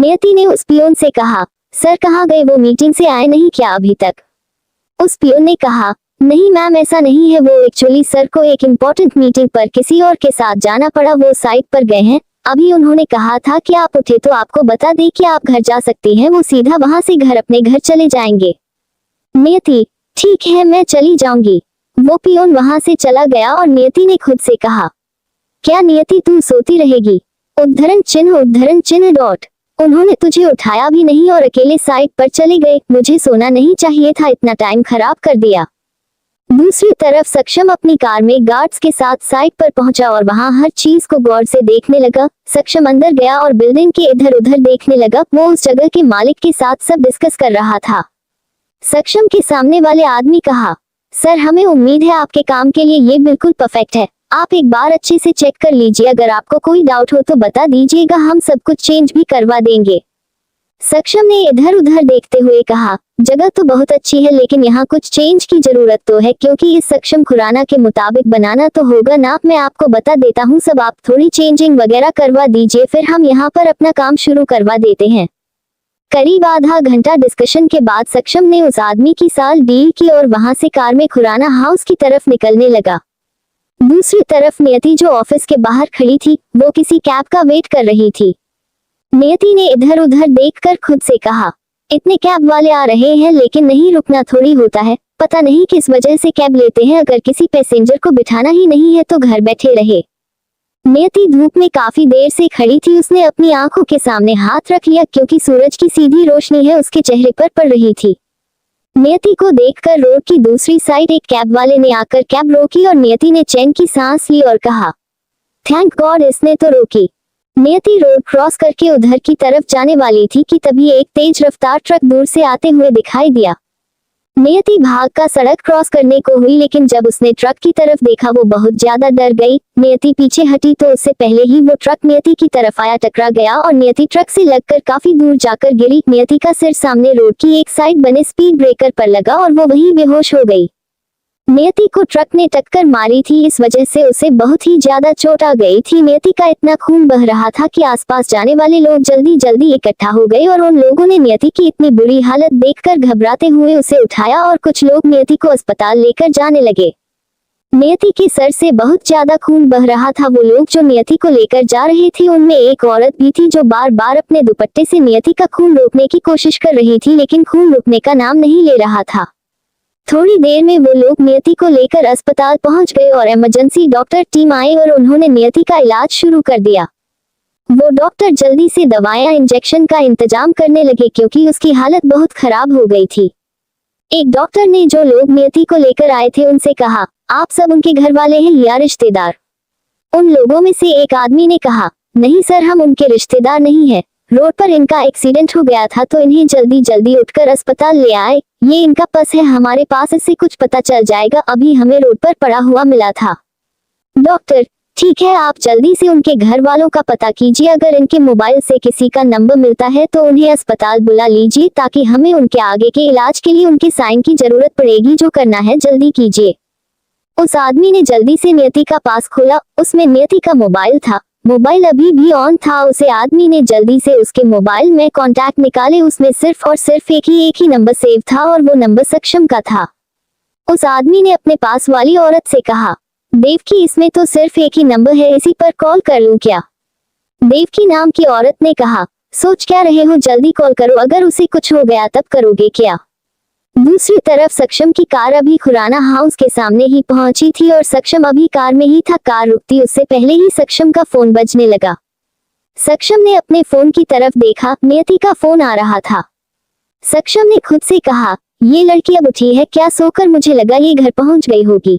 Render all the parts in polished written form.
नियति ने उस पियोन से कहा, सर कहाँ गए, वो मीटिंग से आए नहीं क्या अभी तक? उस पियोन ने कहा, नहीं मैम ऐसा नहीं है, वो एक्चुअली सर को एक इम्पोर्टेंट मीटिंग पर किसी और के साथ जाना पड़ा, वो साइट पर गए हैं। अभी उन्होंने कहा था कि आप उठे तो आपको बता दें कि आप घर जा सकती हैं, वो सीधा वहां से अपने घर चले जाएंगे। नियति, ठीक है मैं चली जाऊंगी। वो पियोन वहां से चला गया और नियति ने खुद से कहा, क्या नियति तू सोती रहेगी? उद्धरण चिन्ह डॉट। उन्होंने तुझे उठाया भी नहीं और अकेले साइट पर चले गए। मुझे सोना नहीं चाहिए था, इतना टाइम खराब कर दिया। दूसरी तरफ सक्षम अपनी कार में गार्ड्स के साथ साइट पर पहुंचा और वहां हर चीज को गौर से देखने लगा। सक्षम अंदर गया और बिल्डिंग के इधर उधर देखने लगा। वो उस जगह के मालिक के साथ सब डिस्कस कर रहा था। सक्षम के सामने वाले आदमी कहा, सर हमें उम्मीद है आपके काम के लिए ये बिल्कुल परफेक्ट है, आप एक बार अच्छे से चेक कर लीजिए, अगर आपको कोई डाउट हो तो बता दीजिएगा, हम सब कुछ चेंज भी करवा देंगे। सक्षम ने इधर उधर देखते हुए कहा, जगह तो बहुत अच्छी है लेकिन यहाँ कुछ चेंज की जरूरत तो है, क्योंकि इस सक्षम खुराना के मुताबिक बनाना तो होगा ना। मैं आपको बता देता हूँ सब, आप थोड़ी चेंजिंग वगैरह करवा दीजिए, फिर हम यहाँ पर अपना काम शुरू करवा देते हैं। करीब आधा घंटा डिस्कशन के बाद सक्षम ने उस आदमी की साल डील की और वहां से कार में खुराना हाउस की तरफ निकलने लगा। दूसरी तरफ नियति जो ऑफिस के बाहर खड़ी थी, वो किसी कैब का वेट कर रही थी। नियति ने इधर उधर देखकर खुद से कहा, इतने कैब वाले आ रहे हैं लेकिन नहीं रुकना थोड़ी होता है, पता नहीं किस वजह से कैब लेते हैं, अगर किसी पैसेंजर को बिठाना ही नहीं है तो घर बैठे रहे। नियति धूप में काफी देर से खड़ी थी, उसने अपनी आंखों के सामने हाथ रख लिया क्योंकि सूरज की सीधी रोशनी है उसके चेहरे पर पड़ रही थी। नियति को देखकर रोड की दूसरी साइड एक कैब वाले ने आकर कैब रोकी और नियति ने चैन की सांस ली और कहा, थैंक गॉड इसने तो रोकी। नियति रोड क्रॉस करके उधर की तरफ जाने वाली थी कि तभी एक तेज रफ्तार ट्रक दूर से आते हुए दिखाई दिया। नियति भाग का सड़क क्रॉस करने को हुई, लेकिन जब उसने ट्रक की तरफ देखा वो बहुत ज्यादा डर गई। नियति पीछे हटी तो उससे पहले ही वो ट्रक नियति की तरफ आया, टकरा गया और नियति ट्रक से लगकर काफी दूर जाकर गिरी। नियति का सिर सामने रोड की एक साइड बने स्पीड ब्रेकर पर लगा और वो वहीं बेहोश हो गई। नियति को ट्रक ने टक्कर मारी थी, इस वजह से उसे बहुत ही ज्यादा चोट आ गई थी। नियति का इतना खून बह रहा था कि आसपास जाने वाले लोग जल्दी जल्दी इकट्ठा हो गए और उन लोगों ने नियति की इतनी बुरी हालत देखकर घबराते हुए उसे उठाया और कुछ लोग नियति को अस्पताल लेकर जाने लगे। नियति के सर से बहुत ज्यादा खून बह रहा था। वो लोग जो नियति को लेकर जा रहे थे उनमें एक औरत भी थी जो बार बार अपने दुपट्टे से नियति का खून रोकने की कोशिश कर रही थी, लेकिन खून रुकने का नाम नहीं ले रहा था। थोड़ी देर में वो लोग नियति को लेकर अस्पताल पहुंच गए और इमरजेंसी डॉक्टर टीम आए और उन्होंने नियति का इलाज शुरू कर दिया। वो डॉक्टर जल्दी से दवाएं इंजेक्शन का इंतजाम करने लगे क्योंकि उसकी हालत बहुत खराब हो गई थी। एक डॉक्टर ने जो लोग नियति को लेकर आए थे उनसे कहा, आप सब उनके घर वाले हैं या रिश्तेदार? उन लोगों में से एक आदमी ने कहा, नहीं सर हम उनके रिश्तेदार नहीं है, रोड पर इनका एक्सीडेंट हो गया था तो इन्हें जल्दी जल्दी उठकर अस्पताल ले आए, ये इनका पर्स है हमारे पास, इससे कुछ पता चल जाएगा, अभी हमें रोड पर पड़ा हुआ मिला था। डॉक्टर, ठीक है आप जल्दी से उनके घर वालों का पता कीजिए, अगर इनके मोबाइल से किसी का नंबर मिलता है तो उन्हें अस्पताल बुला लीजिए ताकि हमें उनके आगे के इलाज के लिए उनके साइन की जरूरत पड़ेगी, जो करना है जल्दी कीजिए। उस आदमी ने जल्दी से नियति का पास खोला, उसमें नियति का मोबाइल था। मोबाइल अभी भी ऑन था। उसे आदमी ने जल्दी से उसके मोबाइल में कॉन्टैक्ट निकाले, उसमें सिर्फ और सिर्फ एक ही नंबर सेव था और वो नंबर सक्षम का था। उस आदमी ने अपने पास वाली औरत से कहा, देवकी इसमें तो सिर्फ एक ही नंबर है, इसी पर कॉल कर लूं क्या? देवकी नाम की औरत ने कहा, सोच क्या रहे हो, जल्दी कॉल करो, अगर उसे कुछ हो गया तब करोगे क्या? दूसरी तरफ सक्षम की कार अभी खुराना हाउस के सामने ही पहुंची थी और सक्षम अभी कार में ही था। कार रुकती उससे पहले ही सक्षम का फोन बजने लगा। सक्षम ने अपने फोन की तरफ देखा, नियति का फोन आ रहा था। सक्षम ने खुद से कहा, ये लड़की अब उठी है क्या, सोकर मुझे लगा ये घर पहुंच गई होगी।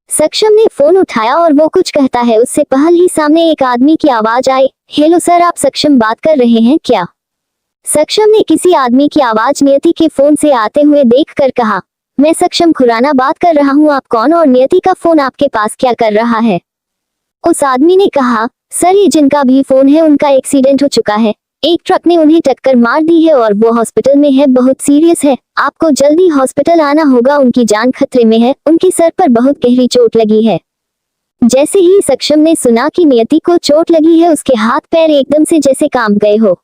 सक्षम ने फोन उठाया और वो कुछ कहता है, उससे पहले ही सामने एक आदमी की आवाज आई, हेलो सर आप सक्षम बात कर रहे हैं क्या? सक्षम ने किसी आदमी की आवाज नियति के फोन से आते हुए देखकर कहा, मैं सक्षम खुराना बात कर रहा हूँ, आप कौन और नियति का फोन आपके पास क्या कर रहा है? उस आदमी ने कहा, सर ये जिनका भी फोन है उनका एक्सीडेंट हो चुका है, एक ट्रक ने उन्हें टक्कर मार दी है और वो हॉस्पिटल में है, बहुत सीरियस है, आपको जल्दी हॉस्पिटल आना होगा, उनकी जान खतरे में है, उनके सर पर बहुत गहरी चोट लगी है। जैसे ही सक्षम ने सुना कि नियति को चोट लगी है उसके हाथ पैर एकदम से जैसे कांप गए हो।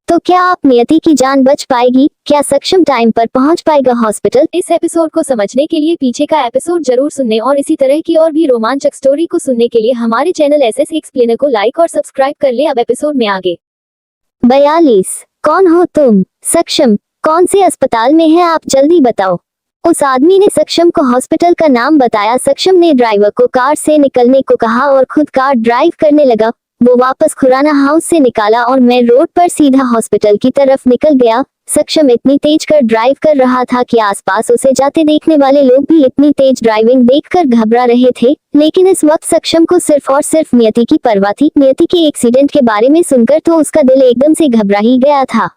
तो क्या आप नियति की जान बच पाएगी? क्या सक्षम टाइम पर पहुंच पाएगा हॉस्पिटल? इस एपिसोड को समझने के लिए पीछे का एपिसोड जरूर सुनने और इसी तरह की और भी रोमांचक स्टोरी को सुनने के लिए हमारे चैनल एसएस एक्सप्लेनर को लाइक और सब्सक्राइब कर ले। अब एपिसोड में आगे। 42। कौन हो तुम? सक्षम, कौन से अस्पताल में है आप, जल्दी बताओ। उस आदमी ने सक्षम को हॉस्पिटल का नाम बताया। सक्षम ने ड्राइवर को कार से निकलने को कहा और खुद कार ड्राइव करने लगा। वो वापस खुराना हाउस से निकाला और मैं रोड पर सीधा हॉस्पिटल की तरफ निकल गया। सक्षम इतनी तेज कर ड्राइव कर रहा था कि आसपास उसे जाते देखने वाले लोग भी इतनी तेज ड्राइविंग देखकर घबरा रहे थे। लेकिन इस वक्त सक्षम को सिर्फ और सिर्फ नियति की परवाह थी। नियति के एक्सीडेंट के बारे में सुनकर तो उसका दिल एकदम से घबरा ही गया था।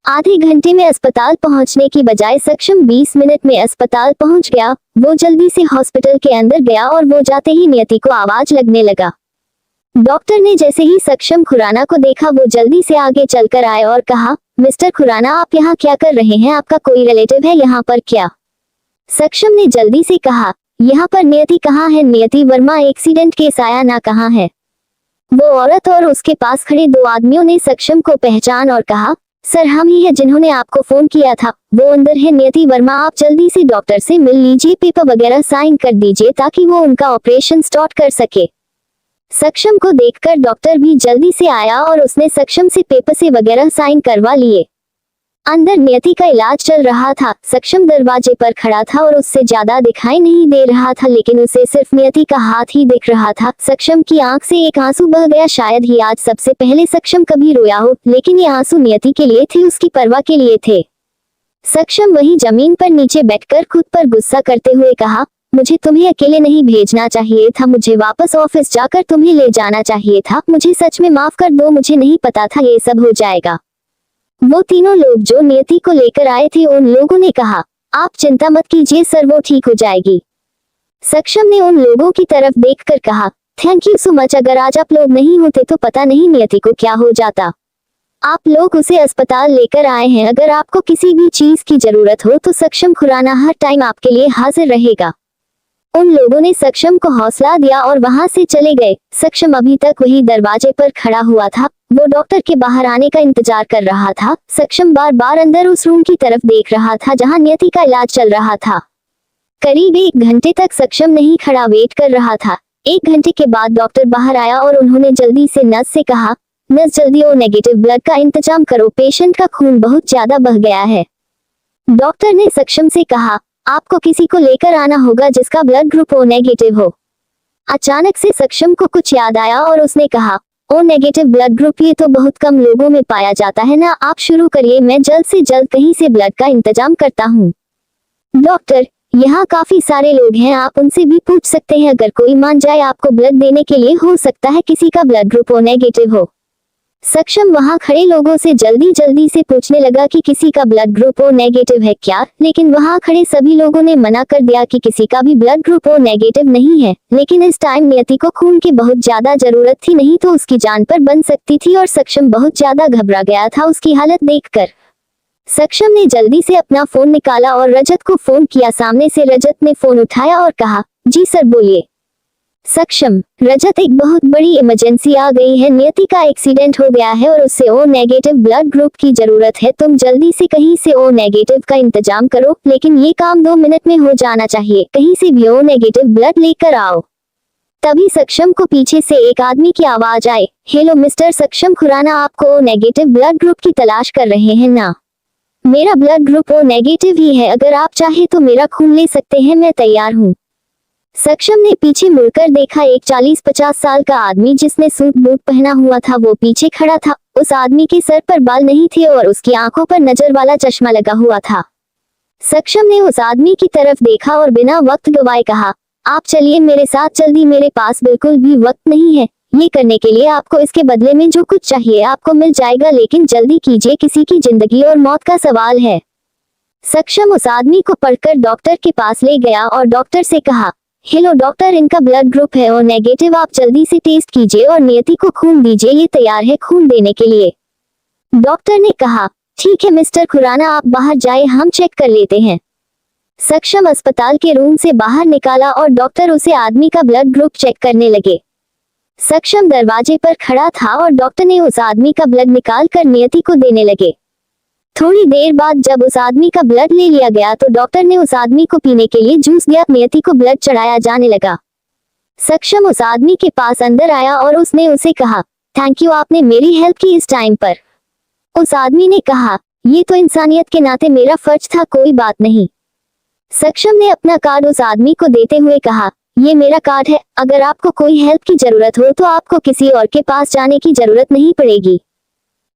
आधे घंटे में अस्पताल पहुंचने की बजाय सक्षम 20 मिनट में अस्पताल पहुंच गया। वो जल्दी से हॉस्पिटल के अंदर गया और वो जाते ही नियति को आवाज लगने लगा। डॉक्टर ने जैसे ही सक्षम खुराना को देखा वो जल्दी से आगे चलकर आए और कहा, मिस्टर खुराना, आप यहाँ क्या कर रहे हैं? आपका कोई रिलेटिव है यहाँ पर क्या? सक्षम ने जल्दी से कहा, यहाँ पर नियति कहाँ है? नियति वर्मा एक्सीडेंट केस आया ना, कहाँ है? वो औरत और उसके पास खड़े 2 आदमियों ने सक्षम को पहचान और कहा, सर हम ही है जिन्होंने आपको फोन किया था। वो अंदर है नियति वर्मा, आप जल्दी से डॉक्टर से मिल लीजिए, पेपर वगैरह साइन कर दीजिए ताकि वो उनका ऑपरेशन स्टार्ट कर सके। सक्षम को देखकर डॉक्टर भी जल्दी से आया और उसने सक्षम से पेपर से वगैरह साइन करवा लिए। अंदर नियति का इलाज चल रहा था। सक्षम दरवाजे पर खड़ा था और उससे ज्यादा दिखाई नहीं दे रहा था, लेकिन उसे सिर्फ नियति का हाथ ही दिख रहा था। सक्षम की आंख से एक आंसू बह गया। शायद ही आज सबसे पहले सक्षम कभी रोया हो, लेकिन ये आंसू नियति के लिए थे, उसकी परवाह के लिए थे। सक्षम वही जमीन पर नीचे बैठकर खुद पर गुस्सा करते हुए कहा, मुझे तुम्हें अकेले नहीं भेजना चाहिए था, मुझे वापस ऑफिस जाकर तुम्हें ले जाना चाहिए था। मुझे सच में माफ कर दो, मुझे नहीं पता था ये सब हो जाएगा। वो तीनों लोग जो नियति को लेकर आए थे, उन लोगों ने कहा, आप चिंता मत कीजिए सर, वो ठीक हो जाएगी। सक्षम ने उन लोगों की तरफ देखकर कहा, थैंक यू सो मच, अगर आज आप लोग नहीं होते तो पता नहीं नियति को क्या हो जाता। आप लोग उसे अस्पताल लेकर आए हैं, अगर आपको किसी भी चीज की जरूरत हो तो सक्षम खुराना हर टाइम आपके लिए हाजिर रहेगा। उन लोगों ने सक्षम को हौसला दिया और वहां से चले गए। सक्षम अभी तक वही दरवाजे पर खड़ा हुआ था। वो डॉक्टर के बाहर आने का इंतजार कर रहा था। सक्षम बार बार अंदर उस रूम की तरफ देख रहा था जहां नियति का इलाज चल रहा था। करीब 1 घंटे तक सक्षम नहीं खड़ा वेट कर रहा था। 1 घंटे के बाद डॉक्टर बाहर आया और उन्होंने जल्दी से नर्स से कहा, नर्स जल्दी ओ नेगेटिव ब्लड का इंतजाम करो, पेशेंट का खून बहुत ज्यादा बह गया है। डॉक्टर ने सक्षम से कहा, आपको किसी को लेकर आना होगा जिसका ब्लड ग्रुप ओ नेगेटिव हो। अचानक से सक्षम को कुछ याद आया और उसने कहा, ओ नेगेटिव ब्लड ग्रुप, ये तो बहुत कम लोगों में पाया जाता है ना, आप शुरू करिए, मैं जल्द से जल्द कहीं से ब्लड का इंतजाम करता हूँ। डॉक्टर, यहाँ काफी सारे लोग हैं, आप उनसे भी पूछ सकते हैं, अगर कोई मान जाए आपको ब्लड देने के लिए, हो सकता है किसी का ब्लड ग्रुप ओ नेगेटिव हो। सक्षम वहां खड़े लोगों से जल्दी से पूछने लगा कि किसी का ब्लड ग्रुप ओ नेगेटिव है क्या, लेकिन वहां खड़े सभी लोगों ने मना कर दिया कि किसी का भी ब्लड ग्रुप ओ नेगेटिव नहीं है। लेकिन इस टाइम नियति को खून की बहुत ज्यादा जरूरत थी, नहीं तो उसकी जान पर बन सकती थी और सक्षम बहुत ज्यादा घबरा गया था उसकी हालत देखकर। सक्षम ने जल्दी से अपना फोन निकाला और रजत को फोन किया। सामने से रजत ने फोन उठाया और कहा, जी सर बोलिए। सक्षम, रजत, एक बहुत बड़ी इमरजेंसी आ गई है, नियति का एक्सीडेंट हो गया है और उसे ओ नेगेटिव ब्लड ग्रुप की जरूरत है, तुम जल्दी से कहीं से ओ नेगेटिव का इंतजाम करो, लेकिन ये काम 2 मिनट में हो जाना चाहिए, कहीं से भी ओ नेगेटिव ब्लड लेकर आओ। तभी सक्षम को पीछे से एक आदमी की आवाज आई, हेलो मिस्टर सक्षम खुराना, आपको ओ नेगेटिव ब्लड ग्रुप की तलाश कर रहे हैं ना? मेरा ब्लड ग्रुप ओ नेगेटिव ही है, अगर आप चाहे तो मेरा खून ले सकते हैं, मैं तैयार हूँ। सक्षम ने पीछे मुड़कर देखा। एक 40-50 साल का आदमी जिसने सूट बूट पहना हुआ था वो पीछे खड़ा था। उस आदमी के सर पर बाल नहीं थे और उसकी आंखों पर नजर वाला चश्मा लगा हुआ था। सक्षम ने उस आदमी की तरफ देखा और बिना वक्त गवाए कहा, आप चलिए मेरे साथ जल्दी, मेरे पास बिल्कुल भी वक्त नहीं है, ये करने के लिए आपको इसके बदले में जो कुछ चाहिए आपको मिल जाएगा, लेकिन जल्दी कीजिए, किसी की जिंदगी और मौत का सवाल है। सक्षम उस आदमी को पकड़कर डॉक्टर के पास ले गया और डॉक्टर से कहा, हेलो डॉक्टर, इनका ब्लड ग्रुप है ओ नेगेटिव, आप जल्दी से टेस्ट कीजिए और नियति को खून दीजिए, ये तैयार है खून देने के लिए। डॉक्टर ने कहा, ठीक है मिस्टर खुराना, आप बाहर जाए, हम चेक कर लेते हैं। सक्षम अस्पताल के रूम से बाहर निकाला और डॉक्टर उसे आदमी का ब्लड ग्रुप चेक करने लगे। सक्षम दरवाजे पर खड़ा था और डॉक्टर ने उस आदमी का ब्लड निकाल कर नियति को देने लगे। थोड़ी देर बाद जब उस आदमी का ब्लड ले लिया गया तो डॉक्टर ने उस आदमी को पीने के लिए जूस दिया। नियति को ब्लड चढ़ाया जाने लगा। सक्षम उस आदमी के पास अंदर आया और उसने उसे कहा, थैंक यू, आपने मेरी हेल्प की इस टाइम पर। उस आदमी ने कहा, ये तो इंसानियत के नाते मेरा फर्ज था, कोई बात नहीं। सक्षम ने अपना कार्ड उस आदमी को देते हुए कहा, ये मेरा कार्ड है, अगर आपको कोई हेल्प की जरूरत हो तो आपको किसी और के पास जाने की जरूरत नहीं पड़ेगी।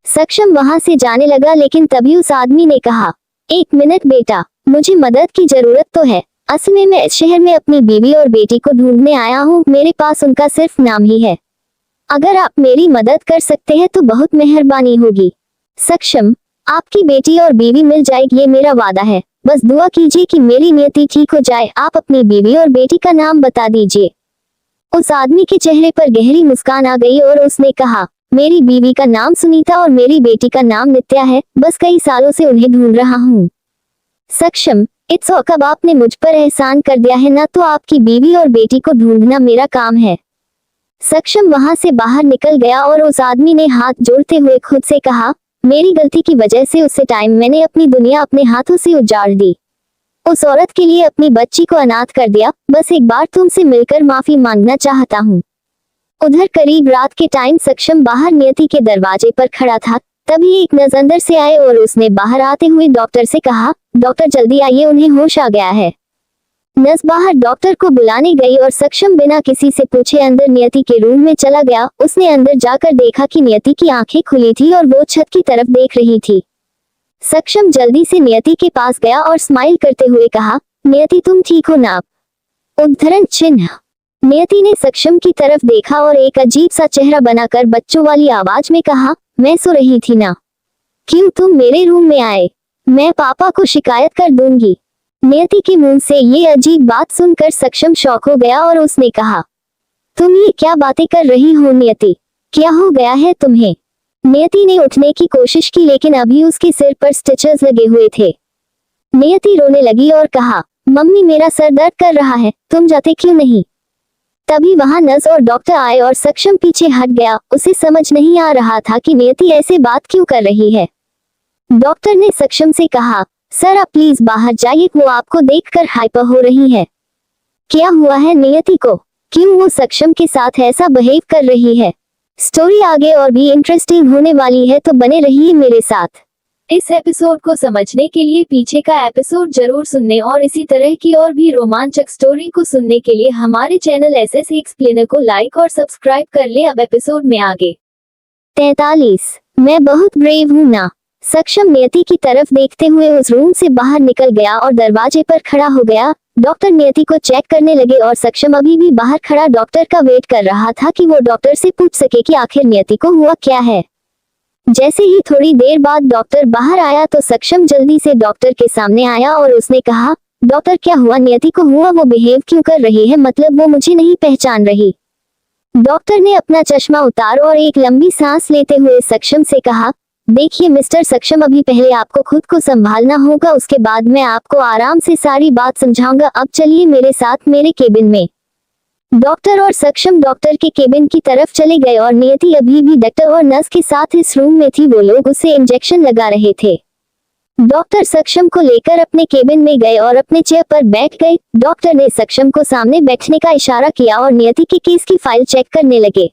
सक्षम वहां से जाने लगा, लेकिन तभी उस आदमी ने कहा, एक मिनट बेटा, मुझे मदद की जरूरत तो है। असल में मैं इस शहर में अपनी बीवी और बेटी को ढूंढने आया हूँ, मेरे पास उनका सिर्फ नाम ही है। अगर आप मेरी मदद कर सकते हैं तो बहुत मेहरबानी होगी। सक्षम, आपकी बेटी और बीवी मिल जाएगी, ये मेरा वादा है। बस दुआ कीजिए कि मेरी नियति ठीक हो जाए। आप अपनी बीवी और बेटी का नाम बता दीजिए। उस आदमी के चेहरे पर गहरी मुस्कान आ गई और उसने कहा, मेरी बीवी का नाम सुनीता और मेरी बेटी का नाम नित्या है, बस कई सालों से उन्हें ढूंढ रहा हूँ। सक्षम, इट्स ओके, अब आपने मुझ पर एहसान कर दिया है ना, तो आपकी बीवी और बेटी को ढूंढना मेरा काम है। सक्षम वहां से बाहर निकल गया और उस आदमी ने हाथ जोड़ते हुए खुद से कहा, मेरी गलती की वजह से उसे टाइम मैंने अपनी दुनिया अपने हाथों से उजाड़ दी। उस औरत के लिए अपनी बच्ची को अनाथ कर दिया। बस एक बार तुमसे मिलकर माफी मांगना चाहता हूँ। उधर करीब रात के टाइम सक्षम बाहर नियति के दरवाजे पर खड़ा था। तभी एक नर्स अंदर से आए और उसने बाहर आते हुए डॉक्टर से कहा, डॉक्टर जल्दी आइए, उन्हें होश आ गया है। नर्स बाहर डॉक्टर को बुलाने गई और सक्षम बिना किसी से पूछे अंदर नियति के रूम में चला गया। उसने अंदर जाकर देखा कि नियति की आंखें खुली थी और वो छत की तरफ देख रही थी। सक्षम जल्दी से नियति के पास गया और स्माइल करते हुए कहा, नियति तुम ठीक हो ना? उद्धरण चिन्ह। नियति ने सक्षम की तरफ देखा और एक अजीब सा चेहरा बनाकर बच्चों वाली आवाज में कहा, मैं सो रही थी ना, क्यों तुम मेरे रूम में आए? मैं पापा को शिकायत कर दूंगी। नियति के मुंह से ये अजीब बात सुनकर सक्षम शॉक हो गया और उसने कहा, तुम ये क्या बातें कर रही हो नियति, क्या हो गया है तुम्हें? नियति ने उठने की कोशिश की लेकिन अभी उसके सिर पर स्टिचेस लगे हुए थे। नियति रोने लगी और कहा, मम्मी मेरा सर दर्द कर रहा है, तुम जाते क्यों नहीं? तभी वहां नर्स और डॉक्टर आए और सक्षम पीछे हट गया। उसे समझ नहीं आ रहा था कि नियति ऐसे बात क्यों कर रही है। डॉक्टर ने सक्षम से कहा, सर आप प्लीज बाहर जाइए, वो आपको देखकर हाइपर हो रही है। क्या हुआ है नियति को, क्यों वो सक्षम के साथ ऐसा बिहेव कर रही है? स्टोरी आगे और भी इंटरेस्टिंग होने वाली है, तो बने रहिए मेरे साथ। इस एपिसोड को समझने के लिए पीछे का एपिसोड जरूर सुनने और इसी तरह की और भी रोमांचक स्टोरी को सुनने के लिए हमारे चैनल एसएस एक्सप्लेनर को लाइक और सब्सक्राइब कर ले। अब एपिसोड में आगे। 43। मैं बहुत ब्रेव हूँ ना? सक्षम नियति की तरफ देखते हुए उस रूम से बाहर निकल गया और दरवाजे पर खड़ा हो गया। डॉक्टर नियति को चेक करने लगे और सक्षम अभी भी बाहर खड़ा डॉक्टर का वेट कर रहा था कि वो डॉक्टर से पूछ सके कि आखिर नियति को हुआ क्या है। जैसे ही थोड़ी देर बाद डॉक्टर बाहर आया तो सक्षम जल्दी से डॉक्टर के सामने आया और उसने कहा, डॉक्टर क्या हुआ, नियति को हुआ, वो बिहेव क्यों कर रही है, मतलब वो मुझे नहीं पहचान रही। डॉक्टर ने अपना चश्मा उतारा और एक लंबी सांस लेते हुए सक्षम से कहा, देखिए मिस्टर सक्षम, अभी पहले आपको खुद को संभालना होगा, उसके बाद मैं आपको आराम से सारी बात समझाऊंगा। अब चलिए मेरे साथ मेरे केबिन में। डॉक्टर और सक्षम डॉक्टर के केबिन की तरफ चले गए और नियति अभी भी डॉक्टर और नर्स के साथ इस रूम में थी। वो लोग उसे इंजेक्शन लगा रहे थे। डॉक्टर सक्षम को लेकर अपने केबिन में गए और अपने चेयर पर बैठ गए। डॉक्टर ने सक्षम को सामने बैठने का इशारा किया और नियति के केस की फाइल चेक करने लगे।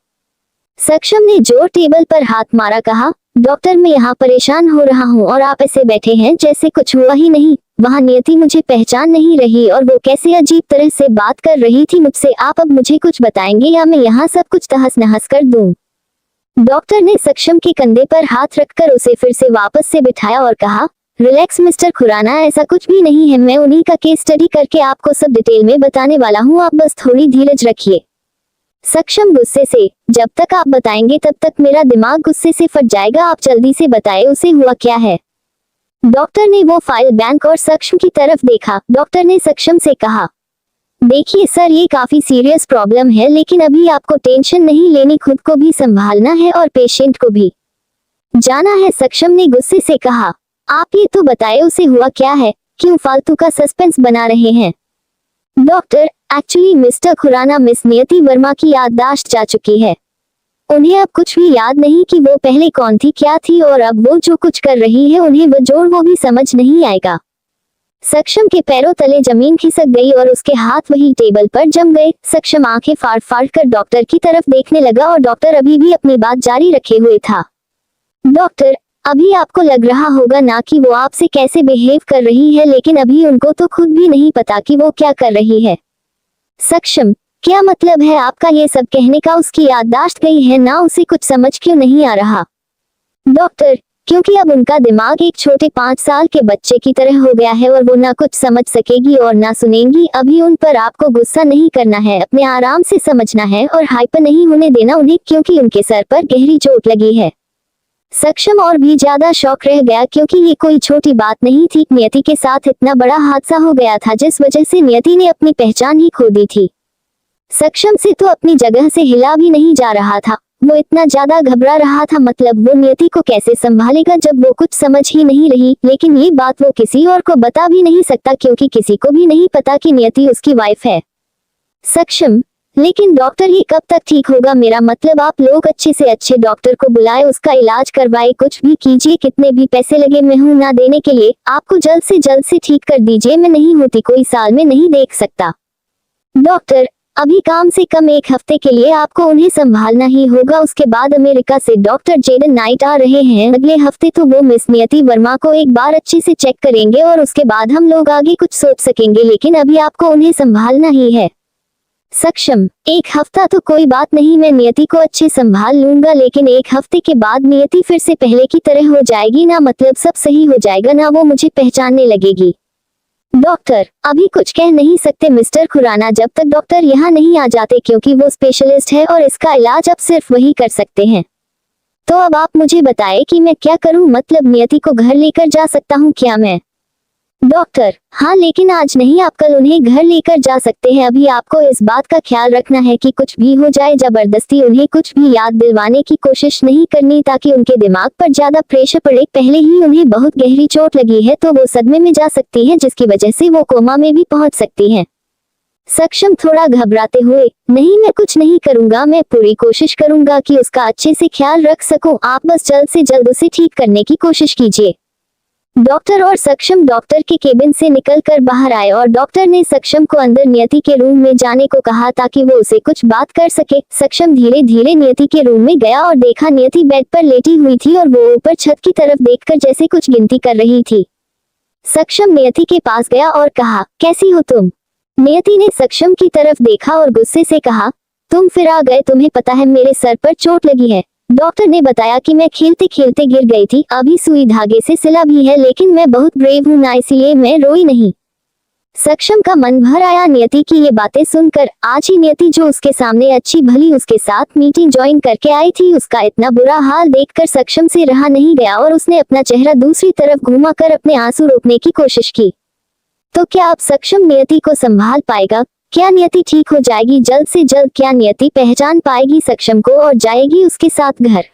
सक्षम ने जोर टेबल पर हाथ मारा, कहा, डॉक्टर मैं यहाँ परेशान हो रहा हूँ और आप ऐसे बैठे हैं जैसे कुछ हुआ ही नहीं। वहाँ नियति मुझे पहचान नहीं रही और वो कैसे अजीब तरह से बात कर रही थी मुझसे। आप अब मुझे कुछ बताएंगे या मैं यहाँ सब कुछ तहस नहस कर दूं? डॉक्टर ने सक्षम के कंधे पर हाथ रखकर उसे फिर से वापस से बिठाया और कहा, रिलैक्स मिस्टर खुराना, ऐसा कुछ भी नहीं है। मैं उन्हीं का केस स्टडी करके आपको सब डिटेल में बताने वाला हूँ, आप बस थोड़ी धीरज रखिए। सक्षम गुस्से से, जब तक आप बताएंगे तब तक मेरा दिमाग गुस्से से फट जाएगा, आप जल्दी से बताएं उसे हुआ क्या है। डॉक्टर ने वो फाइल बैंक और सक्षम की तरफ देखा। डॉक्टर ने सक्षम से कहा, देखिए सर, ये काफी सीरियस प्रॉब्लम है, लेकिन अभी आपको टेंशन नहीं लेनी, खुद को भी संभालना है और पेशेंट को भी जाना है। सक्षम ने गुस्से से कहा, आप ये तो बताए उसे हुआ क्या है, क्यों फालतू का सस्पेंस बना रहे हैं? Doctor, actually Mister Khurana Miss Niyati Verma की याददाश्त जा चुकी है। उन्हें अब कुछ भी याद नहीं कि वो पहले कौन थी क्या थी, और अब वो जो कुछ कर रही है उन्हें वो जोड़ वो भी समझ नहीं आएगा। सक्षम के पैरों तले जमीन खिसक गई और उसके हाथ वही टेबल पर जम गए। सक्षम आंखें फाड़ फाड़ कर डॉक्टर की तरफ देखने लगा और डॉक्टर अभी भी अपनी बात जारी रखे हुए था। डॉक्टर, अभी आपको लग रहा होगा ना कि वो आपसे कैसे बिहेव कर रही है, लेकिन अभी उनको तो खुद भी नहीं पता कि वो क्या कर रही है। सक्षम, क्या मतलब है आपका ये सब कहने का? उसकी याददाश्त गई है ना, उसे कुछ समझ क्यों नहीं आ रहा? डॉक्टर, क्योंकि अब उनका दिमाग एक छोटे 5 साल के बच्चे की तरह हो गया है और वो ना कुछ समझ सकेगी और ना सुनेंगी। अभी उन पर आपको गुस्सा नहीं करना है, अपने आराम से समझना है और हाइपर नहीं होने देना उन्हें, क्योंकि उनके सर पर गहरी चोट लगी है। सक्षम और भी ज्यादा शॉक रह गया, क्योंकि ये कोई छोटी बात नहीं थी। नियति के साथ इतना बड़ा हादसा हो गया था जिस वजह से नियति ने अपनी पहचान ही खो दी थी। सक्षम से तो अपनी जगह से हिला भी नहीं जा रहा था। वो इतना ज्यादा घबरा रहा था, मतलब वो नियति को कैसे संभालेगा जब वो कुछ समझ ही नहीं रही। लेकिन ये बात वो किसी और को बता भी नहीं सकता, क्योंकि किसी को भी नहीं पता कि नियति उसकी वाइफ है। सक्षम, लेकिन डॉक्टर ये कब तक ठीक होगा? मेरा मतलब आप लोग अच्छे से अच्छे डॉक्टर को बुलाए, उसका इलाज करवाए, कुछ भी कीजिए, कितने भी पैसे लगे मैं हूं ना देने के लिए। आपको जल्द से ठीक कर दीजिए, मैं नहीं होती कोई साल में नहीं देख सकता। डॉक्टर, अभी कम से कम 1 हफ्ते के लिए आपको उन्हें संभालना ही होगा। उसके बाद अमेरिका से डॉक्टर जेडन नाइट आ रहे हैं अगले हफ्ते, तो वो मिस नियति वर्मा को एक बार अच्छे से चेक करेंगे और उसके बाद हम लोग आगे कुछ सोच सकेंगे, लेकिन अभी आपको उन्हें संभालना ही है। सक्षम, 1 हफ्ता तो कोई बात नहीं, मैं नियति को अच्छे संभाल लूंगा, लेकिन 1 हफ्ते के बाद नियति फिर से पहले की तरह हो जाएगी ना, मतलब सब सही हो जाएगा ना, वो मुझे पहचानने लगेगी। डॉक्टर, अभी कुछ कह नहीं सकते मिस्टर खुराना, जब तक डॉक्टर यहाँ नहीं आ जाते, क्योंकि वो स्पेशलिस्ट है और इसका इलाज अब सिर्फ वही कर सकते हैं। तो अब आप मुझे बताएं कि मैं क्या करूं? मतलब नियति को घर लेकर जा सकता हूं क्या मैं? डॉक्टर, हाँ, लेकिन आज नहीं, आप कल उन्हें घर लेकर जा सकते हैं। अभी आपको इस बात का ख्याल रखना है कि कुछ भी हो जाए जबरदस्ती उन्हें कुछ भी याद दिलवाने की कोशिश नहीं करनी, ताकि उनके दिमाग पर ज्यादा प्रेशर पड़े। पहले ही उन्हें बहुत गहरी चोट लगी है, तो वो सदमे में जा सकती है, जिसकी वजह से वो कोमा में भी पहुंच सकती है। सक्षम थोड़ा घबराते हुए, नहीं, मैं कुछ नहीं करूंगा, मैं पूरी कोशिश करूंगा कि उसका अच्छे से ख्याल रख सकूं। आप बस जल्द से जल्द उसे ठीक करने की कोशिश कीजिए। डॉक्टर और सक्षम डॉक्टर के केबिन से निकलकर बाहर आए और डॉक्टर ने सक्षम को अंदर नियति के रूम में जाने को कहा, ताकि वो उसे कुछ बात कर सके। सक्षम धीरे धीरे नियति के रूम में गया और देखा नियति बेड पर लेटी हुई थी और वो ऊपर छत की तरफ देखकर जैसे कुछ गिनती कर रही थी। सक्षम नियति के पास गया और कहा, कैसी हो तुम? नियति ने सक्षम की तरफ देखा और गुस्से से कहा, तुम फिर आ गए, तुम्हें पता है मेरे सर पर चोट लगी है। डॉक्टर ने बताया कि मैं खेलते खेलते गिर गई थी, अभी सुई धागे से सिला भी है, लेकिन मैं बहुत ब्रेव हूं ना, इसलिए मैं रोई नहीं। सक्षम का मन भर आया नियति की ये बातें सुनकर। आज ही नियति जो उसके सामने अच्छी भली उसके साथ मीटिंग ज्वाइन करके आई थी, उसका इतना बुरा हाल देखकर सक्षम से रहा नहीं गया और उसने अपना चेहरा दूसरी तरफ घुमाकर अपने आंसू रोकने की कोशिश की। तो क्या अब सक्षम नियति को संभाल पाएगा? क्या नियति ठीक हो जाएगी जल्द से जल्द? क्या नियति पहचान पाएगी सक्षम को और जाएगी उसके साथ घर?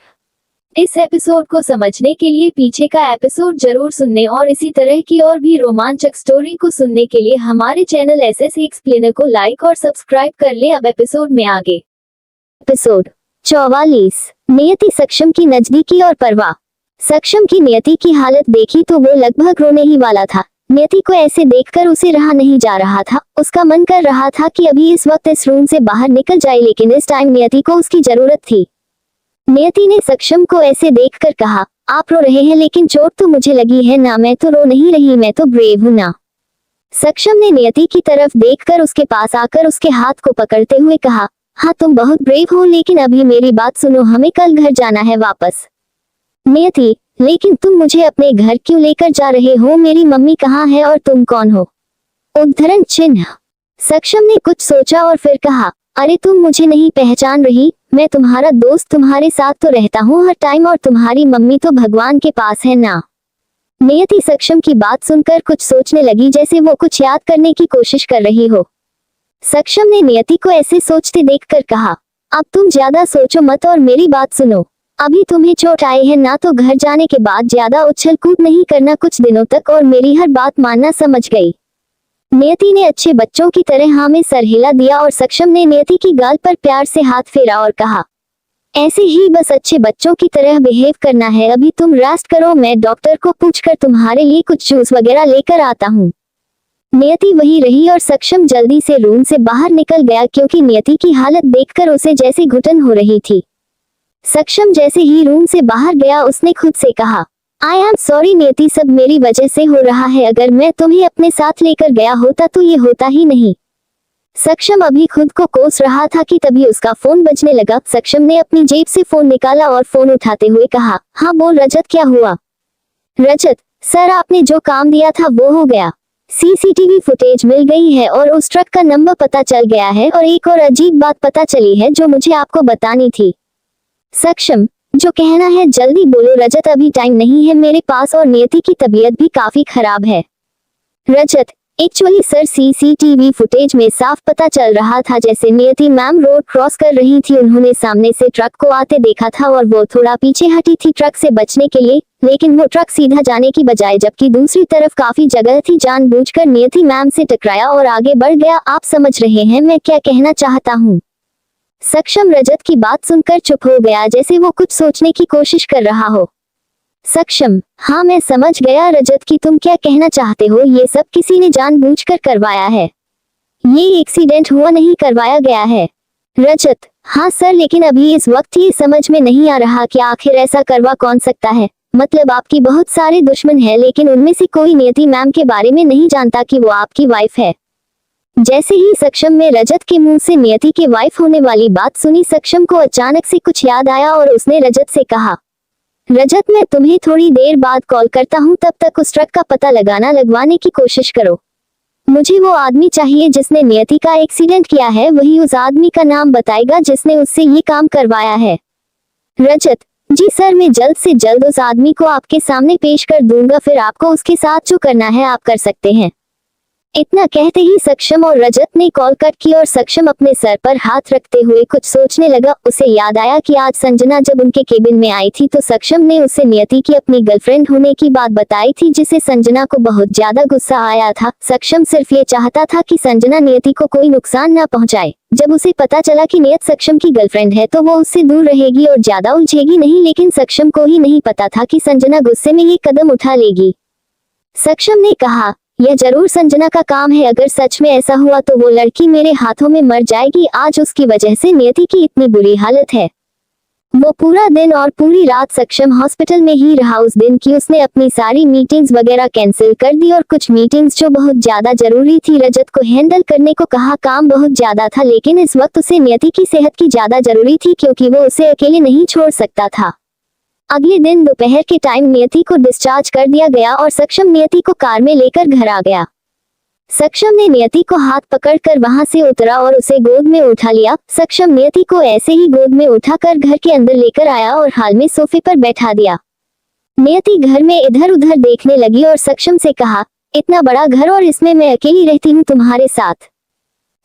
इस एपिसोड को समझने के लिए पीछे का एपिसोड जरूर सुनने और इसी तरह की और भी रोमांचक स्टोरी को सुनने के लिए हमारे चैनल एसएस एक्सप्लेनर को लाइक और सब्सक्राइब कर ले। अब एपिसोड में आगे। एपिसोड 44, नियति सक्षम की नजदीकी और परवाह। सक्षम की नियति की हालत देखी तो वो लगभग रोने ही वाला था। नियति को ऐसे देखकर उसे रहा नहीं जा रहा था। उसका मन कर रहा था कि अभी इस वक्त इस रूम से बाहर निकल जाए, लेकिन इस टाइम नियति को उसकी जरूरत थी। नियति ने सक्षम को ऐसे देखकर कहा, आप रो रहे हैं, लेकिन चोट तो मुझे लगी है ना, मैं तो रो नहीं रही, मैं तो ब्रेव हूं ना। सक्षम ने नियति की तरफ देखकर उसके पास आकर उसके हाथ को पकड़ते हुए कहा, हाँ तुम बहुत ब्रेव हो, लेकिन अभी मेरी बात सुनो, हमें कल घर जाना है वापस। नियति, लेकिन तुम मुझे अपने घर क्यों लेकर जा रहे हो? मेरी मम्मी कहाँ है और तुम कौन हो? उद्धरण चिन्ह। सक्षम ने कुछ सोचा और फिर कहा, अरे तुम मुझे नहीं पहचान रही? मैं तुम्हारा दोस्त, तुम्हारे साथ तो रहता हूँ हर टाइम, और तुम्हारी मम्मी तो भगवान के पास है ना। नियति सक्षम की बात सुनकर कुछ सोचने लगी, जैसे वो कुछ याद करने की कोशिश कर रही हो। सक्षम ने नियति को ऐसे सोचते देखकर कहा, अब तुम ज्यादा सोचो मत और मेरी बात सुनो। अभी तुम्हें चोट आई है ना, तो घर जाने के बाद ज्यादा उछल कूद नहीं करना कुछ दिनों तक, और मेरी हर बात मानना, समझ गई? नियति ने अच्छे बच्चों की तरह हाँ में सर हिला दिया और सक्षम ने नियति की गाल पर प्यार से हाथ फेरा और कहा, ऐसे ही बस अच्छे बच्चों की तरह बिहेव करना है। अभी तुम रेस्ट करो, मैं डॉक्टर को पूछकर तुम्हारे लिए कुछ जूस वगैरह लेकर आता हूँ। नियति वही रही और सक्षम जल्दी से रूम से बाहर निकल गया क्योंकि नियति की हालत देखकर उसे जैसे घुटन हो रही थी। सक्षम जैसे ही रूम से बाहर गया उसने खुद से कहा, आई एम सॉरी नियति, सब मेरी वजह से हो रहा है। अगर मैं तुम्हें अपने साथ लेकर गया होता तो ये होता ही नहीं। सक्षम अभी खुद को कोस रहा था कि तभी उसका फोन बजने लगा। सक्षम ने अपनी जेब से फोन निकाला और फोन उठाते हुए कहा, हाँ बोल रजत, क्या हुआ? रजत, सर आपने जो काम दिया था वो हो गया। सीसीटीवी फुटेज मिल गई है और उस ट्रक का नंबर पता चल गया है और एक और अजीब बात पता चली है जो मुझे आपको बतानी थी। सक्षम, जो कहना है जल्दी बोलो। रजत, अभी टाइम नहीं है मेरे पास और नियति की तबीयत भी काफी खराब है। रजत, एक्चुअली सर सीसीटीवी फुटेज में साफ पता चल रहा था जैसे नियति मैम रोड क्रॉस कर रही थी, उन्होंने सामने से ट्रक को आते देखा था और वो थोड़ा पीछे हटी थी ट्रक से बचने के लिए, लेकिन वो ट्रक सीधा जाने की बजाय जबकि दूसरी तरफ काफी जगह थी जानबूझकर नियति मैम से टकराया और आगे बढ़ गया। आप समझ रहे हैं मैं क्या कहना चाहता हूँ? सक्षम रजत की बात सुनकर चुप हो गया जैसे वो कुछ सोचने की कोशिश कर रहा हो। सक्षम, हाँ मैं समझ गया रजत कि तुम क्या कहना चाहते हो। ये सब किसी ने जानबूझकर करवाया है, ये एक्सीडेंट हुआ नहीं, करवाया गया है। रजत, हाँ सर, लेकिन अभी इस वक्त ये समझ में नहीं आ रहा कि आखिर ऐसा करवा कौन सकता है। मतलब आपकी बहुत सारे दुश्मन हैं लेकिन उनमें से कोई नियति मैम के बारे में नहीं जानता कि वो आपकी वाइफ है। जैसे ही सक्षम में रजत के मुंह से नियति के वाइफ होने वाली बात सुनी, सक्षम को अचानक से कुछ याद आया और उसने रजत से कहा, रजत मैं तुम्हें थोड़ी देर बाद कॉल करता हूँ, तब तक उस ट्रक का पता लगवाने की कोशिश करो। मुझे वो आदमी चाहिए जिसने नियति का एक्सीडेंट किया है, वही उस आदमी का नाम बताएगा जिसने उससे ये काम करवाया है। रजत, जी सर, मैं जल्द से जल्द उस आदमी को आपके सामने पेश कर दूंगा, फिर आपको उसके साथ जो करना है आप कर सकते हैं। इतना कहते ही सक्षम और रजत ने कॉल कट की और सक्षम अपने सर पर हाथ रखते हुए कुछ सोचने लगा। उसे याद आया कि आज संजना जब उनके केबिन में आई थी तो सक्षम ने उससे नियति की अपनी गर्लफ्रेंड होने की बात बताई थी जिसे संजना को बहुत ज्यादा गुस्सा आया था। सक्षम सिर्फ ये चाहता था कि संजना नियति को कोई नुकसान न पहुंचाए। जब उसे पता चला कि नियत सक्षम की गर्लफ्रेंड है तो वो उससे दूर रहेगी और ज्यादा उलझेगी नहीं, लेकिन सक्षम को ही नहीं पता था कि संजना गुस्से में ये कदम उठा लेगी। सक्षम ने कहा, यह जरूर संजना का काम है, अगर सच में ऐसा हुआ तो वो लड़की मेरे हाथों में मर जाएगी। आज उसकी वजह से नियति की इतनी बुरी हालत है। वो पूरा दिन और पूरी रात सक्षम हॉस्पिटल में ही रहा। उस दिन की उसने अपनी सारी मीटिंग्स वगैरह कैंसिल कर दी और कुछ मीटिंग्स जो बहुत ज्यादा जरूरी थी रजत को हैंडल करने को कहा। काम बहुत ज्यादा था लेकिन इस वक्त उसे नियति की सेहत की ज्यादा जरूरी थी क्योंकि वो उसे अकेले नहीं छोड़ सकता था। अगले दिन दोपहर के टाइम नियति को डिस्चार्ज कर दिया गया और सक्षम नियति को कार में लेकर घर आ गया। सक्षम ने नियति को हाथ पकड़कर वहां से उतरा और उसे गोद में उठा लिया। सक्षम नियति को ऐसे ही गोद में उठाकर घर के अंदर लेकर आया और हाल में सोफे पर बैठा दिया। नियति घर में इधर उधर देखने लगी और सक्षम से कहा, इतना बड़ा घर और इसमें मैं अकेली रहती हूँ तुम्हारे साथ।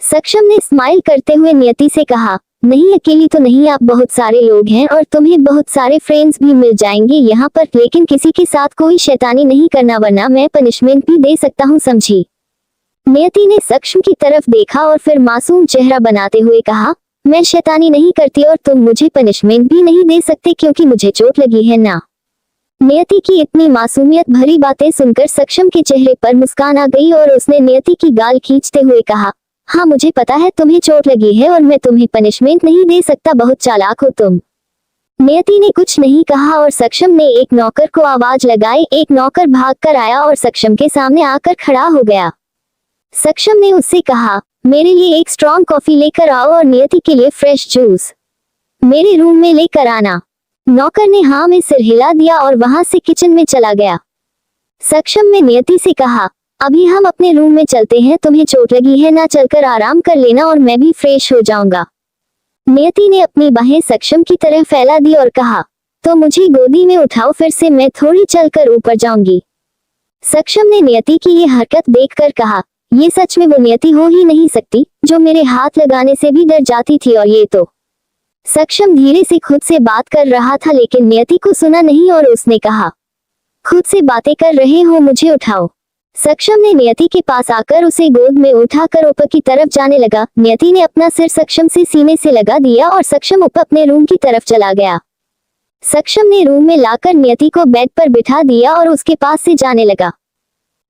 सक्षम ने स्माइल करते हुए नियति से कहा, नहीं अकेली तो नहीं, आप बहुत सारे लोग हैं और तुम्हें बहुत सारे फ्रेंड्स भी मिल जाएंगे यहाँ पर, लेकिन किसी के साथ कोई शैतानी नहीं करना वरना मैं पनिशमेंट भी दे सकता हूँ, समझी। नियति ने सक्षम की तरफ देखा और फिर मासूम चेहरा बनाते हुए कहा, मैं शैतानी नहीं करती और तुम मुझे पनिशमेंट भी नहीं दे सकते क्योंकि मुझे चोट लगी है ना। नियति की इतनी मासूमियत भरी बातें सुनकर सक्षम के चेहरे पर मुस्कान आ गई और उसने नियति की गाल खींचते हुए कहा, हाँ मुझे पता है तुम्हें चोट लगी है और मैं तुम्हें पनिशमेंट नहीं दे सकता, बहुत चालाक हो तुम। नियति ने कुछ नहीं कहा और सक्षम ने एक नौकर को आवाज लगाई। एक नौकर भागकर आया और सक्षम के सामने आकर खड़ा हो गया। सक्षम ने उससे कहा, मेरे लिए एक स्ट्रॉन्ग कॉफी लेकर आओ और नियति के लिए फ्रेश जूस मेरे रूम में लेकर आना। नौकर ने हाँ में सिर हिला दिया और वहां से किचन में चला गया। सक्षम ने नियति से कहा, अभी हम अपने रूम में चलते हैं, तुम्हें चोट लगी है ना, चलकर आराम कर लेना और मैं भी फ्रेश हो जाऊंगा। नियति ने अपनी बाहें सक्षम की तरह फैला दी और कहा, तो मुझे गोदी में उठाओ, फिर से मैं थोड़ी चलकर ऊपर जाऊंगी। सक्षम ने नियति की ये हरकत देखकर कहा, ये सच में वो नियति हो ही नहीं सकती जो मेरे हाथ लगाने से भी डर जाती थी, और ये तो। सक्षम धीरे से खुद से बात कर रहा था लेकिन नियति को सुना नहीं और उसने कहा, खुद से बातें कर रहे हो, मुझे उठाओ। सक्षम ने नियति के पास आकर उसे गोद में उठाकर ऊपर की तरफ जाने लगा। नियति ने अपना सिर सक्षम से सीने से लगा दिया और सक्षम ऊपर अपने रूम की तरफ चला गया। सक्षम ने रूम में लाकर नियति को बेड पर बिठा दिया और उसके पास से जाने लगा,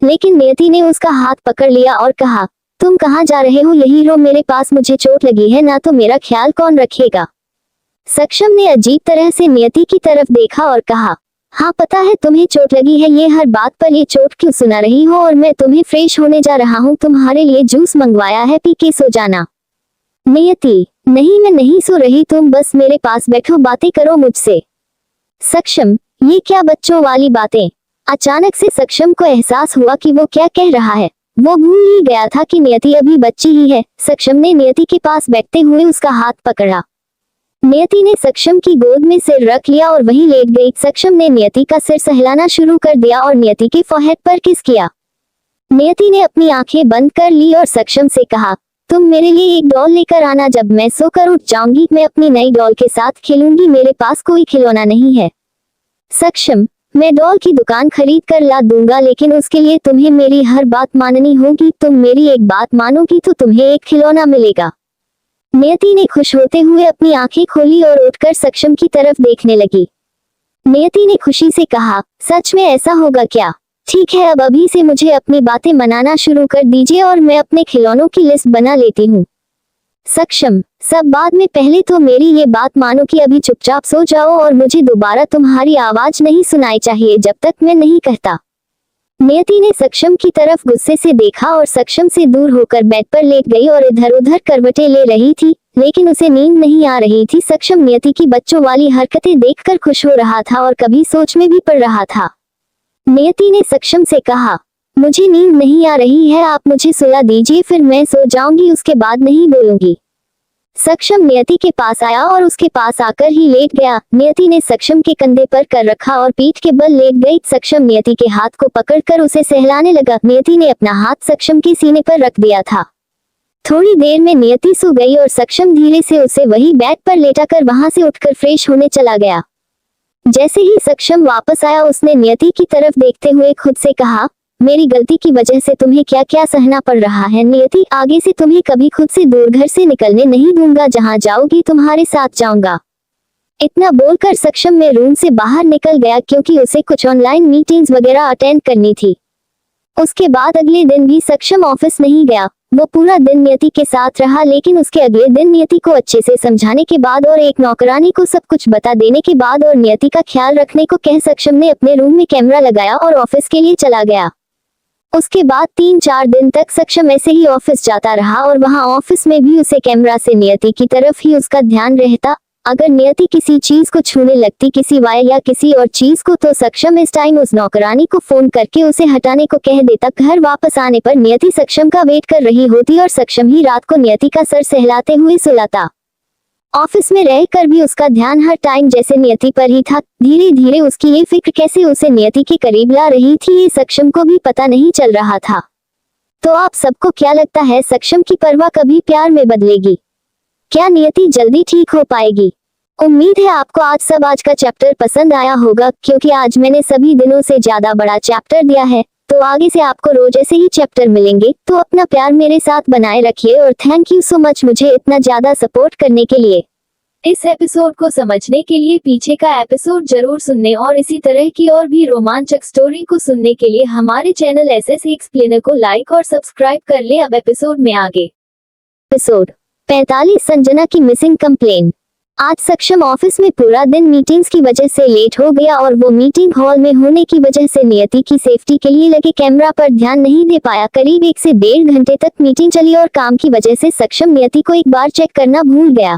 लेकिन नियति ने उसका हाथ पकड़ लिया और कहा, तुम कहाँ जा रहे हो? यही रहो मेरे पास, मुझे चोट लगी है ना, तो मेरा ख्याल कौन रखेगा? सक्षम ने अजीब तरह से नियति की तरफ देखा और कहा, हाँ पता है तुम्हें चोट लगी है, ये हर बात पर ये चोट क्यों सुना रही हो? और मैं तुम्हें फ्रेश होने जा रहा हूँ, तुम्हारे लिए जूस मंगवाया है, पी के सो जाना। नियति, नहीं मैं नहीं सो रही, तुम बस मेरे पास बैठो, बातें करो मुझसे। सक्षम, ये क्या बच्चों वाली बातें? अचानक से सक्षम को एहसास हुआ कि वो क्या कह रहा है। वो भूल ही गया था कि नियति अभी बच्ची ही है। सक्षम ने नियति के पास बैठते हुए उसका हाथ पकड़ा। नियति ने सक्षम की गोद में सिर रख लिया और वहीं लेट गई। सक्षम ने नियति का सिर सहलाना शुरू कर दिया और नियति के फोरहेड पर किस किया। नियति ने अपनी आंखें बंद कर ली और सक्षम से कहा, तुम मेरे लिए एक डॉल लेकर आना, जब मैं सोकर उठ जाऊंगी मैं अपनी नई डॉल के साथ खेलूंगी, मेरे पास कोई खिलौना नहीं है। सक्षम, मैं डॉल की दुकान खरीद कर ला दूंगा, लेकिन उसके लिए तुम्हें मेरी हर बात माननी होगी। तुम मेरी एक बात मानोगी तो तुम्हें एक खिलौना मिलेगा। नियति ने खुश होते हुए अपनी आंखें खोली और उठकर सक्षम की तरफ देखने लगी। नियति ने खुशी से कहा, सच में ऐसा होगा क्या? ठीक है, अब अभी से मुझे अपनी बातें मनाना शुरू कर दीजिए और मैं अपने खिलौनों की लिस्ट बना लेती हूँ। सक्षम, सब बाद में, पहले तो मेरी ये बात मानो कि अभी चुपचाप सो जाओ और मुझे दोबारा तुम्हारी आवाज नहीं सुनाई चाहिए जब तक मैं नहीं कहता। नियति ने सक्षम की तरफ गुस्से से देखा और सक्षम से दूर होकर बेड पर लेट गई और इधर उधर करवटें ले रही थी, लेकिन उसे नींद नहीं आ रही थी। सक्षम नियति की बच्चों वाली हरकतें देखकर खुश हो रहा था और कभी सोच में भी पड़ रहा था। नियति ने सक्षम से कहा, मुझे नींद नहीं आ रही है, आप मुझे सुला दीजिए, फिर मैं सो जाऊंगी, उसके बाद नहीं बोलूंगी। सक्षम नियति के पास आया और उसके पास आकर ही लेट गया। नियति ने सक्षम के कंधे पर कर रखा और पीठ के बल लेट गई। सक्षम नियति के हाथ को पकड़कर उसे सहलाने लगा। नियति ने अपना हाथ सक्षम के सीने पर रख दिया था। थोड़ी देर में नियति सो गई और सक्षम धीरे से उसे वही बेड पर लेटाकर वहां से उठकर फ्रेश होने चला गया। जैसे ही सक्षम वापस आया, उसने नियति की तरफ देखते हुए खुद से कहा, मेरी गलती की वजह से तुम्हें क्या क्या सहना पड़ रहा है नियति, आगे से तुम्हें कभी खुद से दूर घर से निकलने नहीं दूंगा, जहां जाओगी तुम्हारे साथ जाऊंगा। इतना बोलकर सक्षम में रूम से बाहर निकल गया, क्योंकि उसे कुछ ऑनलाइन मीटिंग्स वगैरह अटेंड करनी थी। उसके बाद अगले दिन भी सक्षम ऑफिस नहीं गया। वो पूरा दिन नियति के साथ रहा, लेकिन उसके अगले दिन नियति को अच्छे से समझाने के बाद और एक नौकरानी को सब कुछ बता देने के बाद और नियति का ख्याल रखने को कह सक्षम ने अपने रूम में कैमरा लगाया और ऑफिस के लिए चला गया। उसके बाद 3-4 दिन तक सक्षम ऐसे ही ऑफिस जाता रहा और वहां ऑफिस में भी उसे कैमरा से नियति की तरफ ही उसका ध्यान रहता। अगर नियति किसी चीज को छूने लगती, किसी वायर या किसी और चीज को, तो सक्षम इस टाइम उस नौकरानी को फोन करके उसे हटाने को कह देता। घर वापस आने पर नियति सक्षम का वेट कर रही होती और सक्षम ही रात को नियति का सर सहलाते हुए सुलाता। ऑफिस में रहकर भी उसका ध्यान हर टाइम जैसे नियति पर ही था। धीरे धीरे उसकी ये फिक्र कैसे उसे नियति के करीब ला रही थी, ये सक्षम को भी पता नहीं चल रहा था। तो आप सबको क्या लगता है, सक्षम की परवाह कभी प्यार में बदलेगी? क्या नियति जल्दी ठीक हो पाएगी? उम्मीद है आपको आज का चैप्टर पसंद आया होगा, क्योंकि आज मैंने सभी दिनों से ज्यादा बड़ा चैप्टर दिया है। तो आगे से आपको रोज ऐसे ही चैप्टर मिलेंगे। तो अपना प्यार मेरे साथ बनाए रखिए और थैंक यू सो मच मुझे इतना ज्यादा सपोर्ट करने के लिए। इस एपिसोड को समझने के लिए पीछे का एपिसोड जरूर सुनने और इसी तरह की और भी रोमांचक स्टोरी को सुनने के लिए हमारे चैनल एसएस एक्सप्लेनर को लाइक और सब्सक्राइब कर ले। अब एपिसोड में आगे। एपिसोड 45, संजना की मिसिंग कंप्लेन। आज सक्षम ऑफिस में पूरा दिन मीटिंग्स की वजह से लेट हो गया और वो मीटिंग हॉल में होने की वजह से नियति की सेफ्टी के लिए लगे कैमरा पर ध्यान नहीं दे पाया। करीब 1 से 1.5 घंटे तक मीटिंग चली और काम की वजह से सक्षम नियति को एक बार चेक करना भूल गया।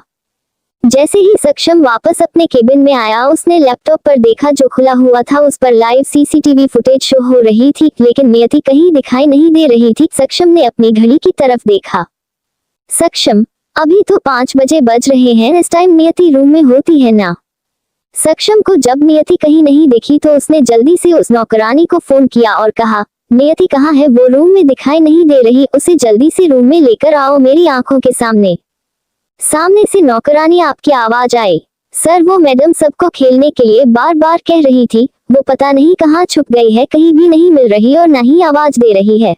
जैसे ही सक्षम वापस अपने केबिन में आया, उसने लैपटॉप पर देखा जो खुला हुआ था। उस पर लाइव सीसीटीवी फुटेज शो हो रही थी, लेकिन नियति कहीं दिखाई नहीं दे रही थी। सक्षम ने अपनी घड़ी की तरफ देखा। सक्षम, अभी तो 5 बजे बज रहे हैं, इस टाइम नियति रूम में होती है ना? सक्षम को जब नियति कहीं नहीं दिखी तो उसने जल्दी से उस नौकरानी को फोन किया और कहा, नियति कहाँ है? वो रूम में दिखाई नहीं दे रही, उसे जल्दी से रूम में लेकर आओ मेरी आंखों के सामने। सामने से नौकरानी आपकी आवाज आई। सर, वो मैडम सबको खेलने के लिए बार बार कह रही थी, वो पता नहीं कहाँ छुप गई है, कहीं भी नहीं मिल रही और ना ही आवाज दे रही है।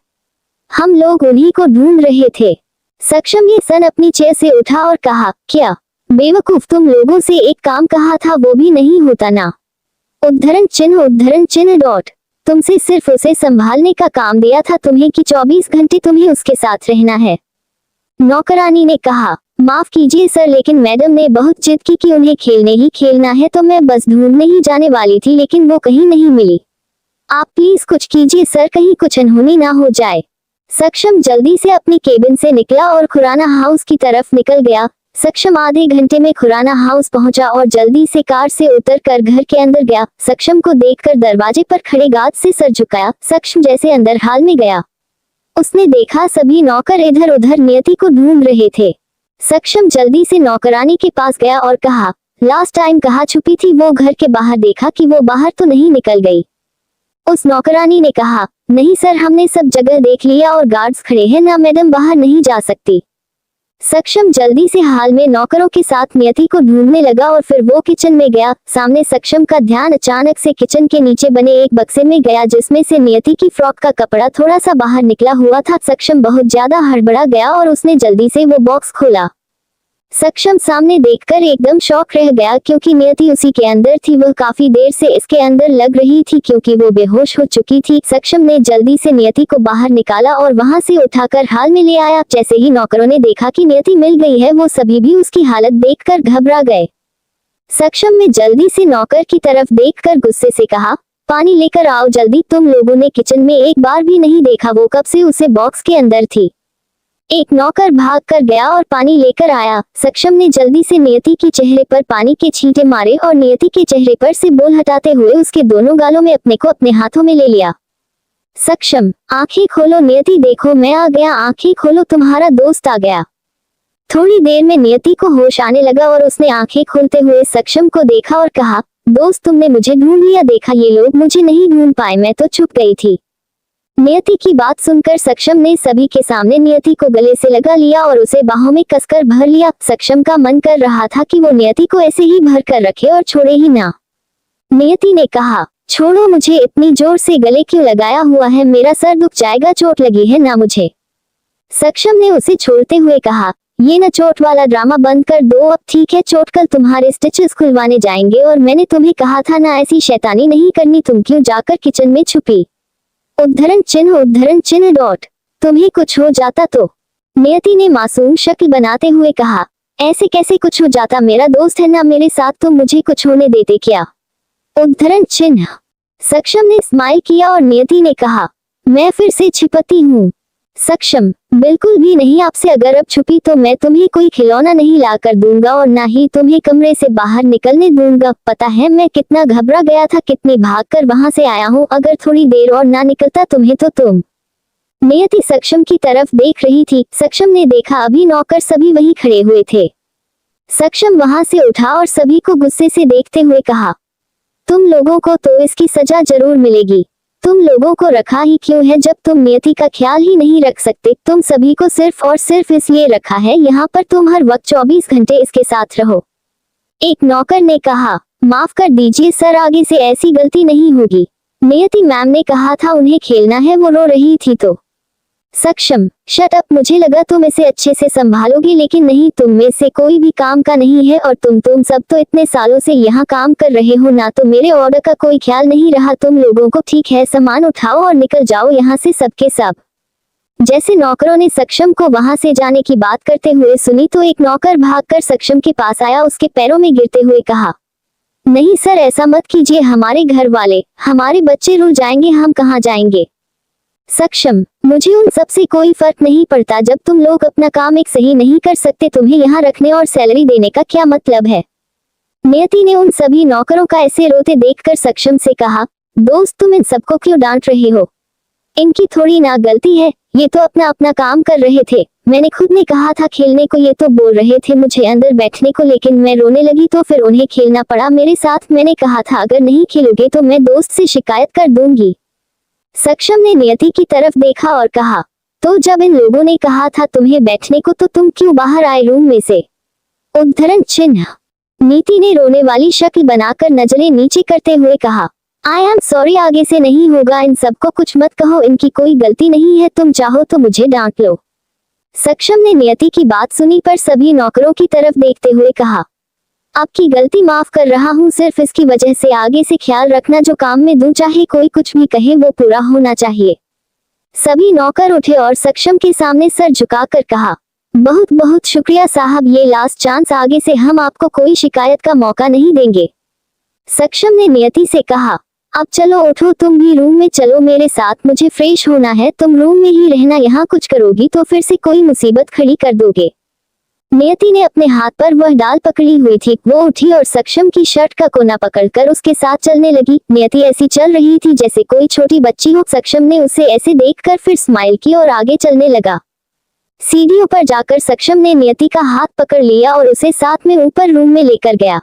हम लोग उन्हीं को ढूंढ रहे थे। सक्षम ये सन अपनी चेयर से उठा और कहा, क्या बेवकूफ, तुम लोगों से एक काम कहा था वो भी नहीं होता ना? उद्धरण चिन्ह डॉट। तुमसे सिर्फ उसे संभालने का काम दिया था तुम्हें कि 24 घंटे तुम्हें उसके साथ रहना है। नौकरानी ने कहा, माफ कीजिए सर, लेकिन मैडम ने बहुत जिद की कि उन्हें खेलने ही खेलना है, तो मैं बस ढूंढने ही जाने वाली थी, लेकिन वो कहीं नहीं मिली। आप प्लीज कुछ कीजिए सर, कहीं कुछ अनहोनी ना हो जाए। सक्षम जल्दी से अपनी केबिन से निकला और खुराना हाउस की तरफ निकल गया। सक्षम आधे घंटे में खुराना हाउस पहुंचा और जल्दी से कार से उतरकर घर के अंदर गया। सक्षम को देखकर दरवाजे पर खड़े गार्ड से सर झुकाया। सक्षम जैसे अंदर हाल में गया, उसने देखा सभी नौकर इधर उधर नियति को ढूंढ रहे थे। सक्षम जल्दी से नौकरानी के पास गया और कहा, लास्ट टाइम कहाँ छुपी थी? वो घर के बाहर देखा कि वो बाहर तो नहीं निकल गई? उस नौकरानी ने कहा, नहीं सर, हमने सब जगह देख लिया और गार्ड्स खड़े हैं ना, मैडम बाहर नहीं जा सकती। सक्षम जल्दी से हाल में नौकरों के साथ नियति को ढूंढने लगा और फिर वो किचन में गया। सामने सक्षम का ध्यान अचानक से किचन के नीचे बने एक बक्से में गया, जिसमें से नियति की फ्रॉक का कपड़ा थोड़ा सा बाहर निकला हुआ था। सक्षम बहुत ज्यादा हड़बड़ा गया और उसने जल्दी से वो बॉक्स खोला। सक्षम सामने देखकर एकदम शॉक रह गया, क्योंकि नियति उसी के अंदर थी। वह काफी देर से इसके अंदर लग रही थी क्योंकि वो बेहोश हो चुकी थी। सक्षम ने जल्दी से नियति को बाहर निकाला और वहां से उठाकर हाल में ले आया। जैसे ही नौकरों ने देखा कि नियति मिल गई है, वो सभी भी उसकी हालत देखकर घबरा गए। सक्षम ने जल्दी से नौकर की तरफ देखकर गुस्से से कहा, पानी लेकर आओ जल्दी। तुम लोगों ने किचन में एक बार भी नहीं देखा, वो कब से उसे बॉक्स के अंदर थी। एक नौकर भाग कर गया और पानी लेकर आया। सक्षम ने जल्दी से नियति के चेहरे पर पानी के छींटे मारे और नियति के चेहरे पर से बोल हटाते हुए उसके दोनों गालों में अपने को अपने हाथों में ले लिया। सक्षम, आंखें खोलो। नियति, देखो मैं आ गया, आंखें खोलो, तुम्हारा दोस्त आ गया। थोड़ी देर में नियति को होश आने लगा और उसने आंखें खोलते हुए सक्षम को देखा और कहा, दोस्त तुमने मुझे ढूंढ लिया। देखा, ये लोग मुझे नहीं ढूंढ पाए, मैं तो छुप गई थी। नियति की बात सुनकर सक्षम ने सभी के सामने नियति को गले से लगा लिया और उसे बाहों में कसकर भर लिया। सक्षम का मन कर रहा था कि वो नियति को ऐसे ही भर कर रखे और छोड़े ही ना। नियति ने कहा, छोड़ो मुझे, इतनी जोर से गले क्यों लगाया हुआ है? मेरा सर दुख जाएगा, चोट लगी है ना मुझे। सक्षम ने उसे छोड़ते हुए कहा, ये न चोट वाला ड्रामा बंद कर दो अब, ठीक है? चोट कल तुम्हारे स्टिचेस खुलवाने जाएंगे और मैंने तुम्हें कहा था ना ऐसी शैतानी नहीं करनी, तुम क्यों जाकर किचन में छुपी? उद्धरण चिन्ह डॉट। तुम्हें कुछ हो जाता तो? नियति ने मासूम शक्ल बनाते हुए कहा, ऐसे कैसे कुछ हो जाता? मेरा दोस्त है ना मेरे साथ, तुम मुझे कुछ होने देते क्या? उद्धरण चिन्ह। सक्षम ने स्माइल किया और नियति ने कहा, मैं फिर से छिपती हूँ। सक्षम, बिल्कुल भी नहीं, आपसे अगर अब छुपी तो मैं तुम्हें कोई खिलौना नहीं ला कर दूंगा और ना ही तुम्हें कमरे से बाहर निकलने दूंगा। पता है मैं कितना घबरा गया था, कितनी भागकर वहां से आया हूँ। अगर थोड़ी देर और ना निकलता तुम्हें तो तुम। नियति सक्षम की तरफ देख रही थी। सक्षम ने देखा अभी नौकर सभी वहीं खड़े हुए थे। सक्षम वहां से उठा और सभी को गुस्से से देखते हुए कहा, तुम लोगों को तो इसकी सजा जरूर मिलेगी। तुम लोगों को रखा ही क्यों है जब तुम नियति का ख्याल ही नहीं रख सकते? तुम सभी को सिर्फ और सिर्फ इसलिए रखा है यहाँ पर तुम हर वक्त 24 घंटे इसके साथ रहो। एक नौकर ने कहा, माफ कर दीजिए सर, आगे से ऐसी गलती नहीं होगी। नियति मैम ने कहा था उन्हें खेलना है, वो रो रही थी तो। सक्षम, शट अप, मुझे लगा तुम इसे अच्छे से संभालोगी, लेकिन नहीं, तुम में से कोई भी काम का नहीं है और तुम सब तो इतने सालों से यहाँ काम कर रहे हो ना, तो मेरे ऑर्डर का कोई ख्याल नहीं रहा तुम लोगों को। ठीक है, सामान उठाओ और निकल जाओ यहाँ से सबके सब। जैसे नौकरों ने सक्षम को वहां से जाने की बात करते हुए सुनी तो एक नौकर भागकर सक्षम के पास आया, उसके पैरों में गिरते हुए कहा, नहीं सर, ऐसा मत कीजिए, हमारे घर वाले, हमारे बच्चे रुल जाएंगे, हम कहाँ जाएंगे? सक्षम, मुझे उन सब से कोई फर्क नहीं पड़ता, जब तुम लोग अपना काम एक सही नहीं कर सकते तुम्हें यहाँ रखने और सैलरी देने का क्या मतलब है? नियति ने उन सभी नौकरों का ऐसे रोते देखकर सक्षम से कहा, दोस्त तुम इन सबको क्यों डांट रहे हो? इनकी थोड़ी ना गलती है, ये तो अपना अपना काम कर रहे थे। मैंने खुद ने कहा था खेलने को, ये तो बोल रहे थे मुझे अंदर बैठने को, लेकिन मैं रोने लगी तो फिर उन्हें खेलना पड़ा मेरे साथ। मैंने कहा था अगर नहीं खेलोगे तो मैं दोस्त से शिकायत कर दूंगी। सक्षम ने नियति की तरफ देखा और कहा, तो जब इन लोगों ने कहा था तुम्हें बैठने को तो तुम क्यों बाहर आए रूम में से? उद्धरण चिन्ह। नीति ने रोने वाली शक्ल बनाकर नजरें नीचे करते हुए कहा, आई एम सॉरी, आगे से नहीं होगा। इन सबको कुछ मत कहो, इनकी कोई गलती नहीं है, तुम चाहो तो मुझे डांट लो। सक्षम ने नियति की बात सुनी पर सभी नौकरों की तरफ देखते हुए कहा, आपकी गलती माफ कर रहा हूँ, सिर्फ इसकी वजह से आगे से ख्याल रखना, जो काम में दूं चाहे कोई कुछ भी कहे वो पूरा होना चाहिए। सभी नौकर उठे और सक्षम के सामने सर झुकाकर कहा, बहुत बहुत शुक्रिया साहब, ये लास्ट चांस, आगे से हम आपको कोई शिकायत का मौका नहीं देंगे। सक्षम ने नियति से कहा, अब चलो उठो, तुम भी रूम में चलो मेरे साथ, मुझे फ्रेश होना है, तुम रूम में ही रहना, यहाँ कुछ करोगी तो फिर से कोई मुसीबत खड़ी कर दोगे। नियति ने अपने हाथ पर वह डाल पकड़ी हुई थी, वो उठी और सक्षम की शर्ट का कोना पकड़कर उसके साथ चलने लगी। नियति ऐसी चल रही थी जैसे कोई छोटी बच्ची हो। सक्षम ने उसे ऐसे देखकर फिर स्माइल की और आगे चलने लगा। सीढ़ियों पर जाकर सक्षम ने नियति का हाथ पकड़ लिया और उसे साथ में ऊपर रूम में लेकर गया।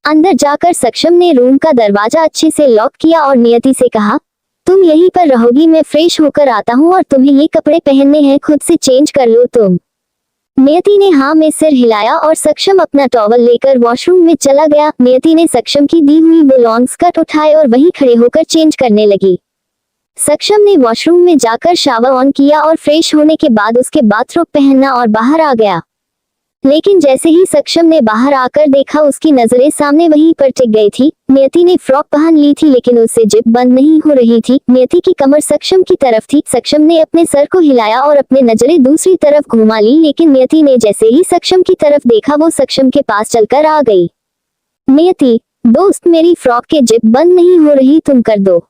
अंदर जाकर सक्षम ने रूम का दरवाजा अच्छे से लॉक किया और नियति से कहा, तुम यहीं पर रहोगी, मैं फ्रेश होकर आता हूँ और तुम्हें ये कपड़े पहनने हैं, खुद से चेंज कर लो तुम। नियति ने हाँ में सिर हिलाया और सक्षम अपना टॉवल लेकर वॉशरूम में चला गया। नियति ने सक्षम की दी हुई वो लॉन्ग स्कर्ट उठाए और वहीं खड़े होकर चेंज करने लगी। सक्षम ने वॉशरूम में जाकर शावर ऑन किया और फ्रेश होने के बाद उसके बाथरोब पहनना और बाहर आ गया। लेकिन जैसे ही सक्षम ने बाहर आकर देखा, उसकी नजरें सामने वहीं पर टिक गई थी। नियति ने फ्रॉक पहन ली थी लेकिन उससे जिप बंद नहीं हो रही थी। नियति की कमर सक्षम की तरफ थी। सक्षम ने अपने सर को हिलाया और अपने नजरें दूसरी तरफ घुमा ली, लेकिन नियति ने जैसे ही सक्षम की तरफ देखा वो सक्षम के पास चलकर आ गई। नियति, दोस्त, मेरी फ्रॉक के जिप बंद नहीं हो रही, तुम कर दो।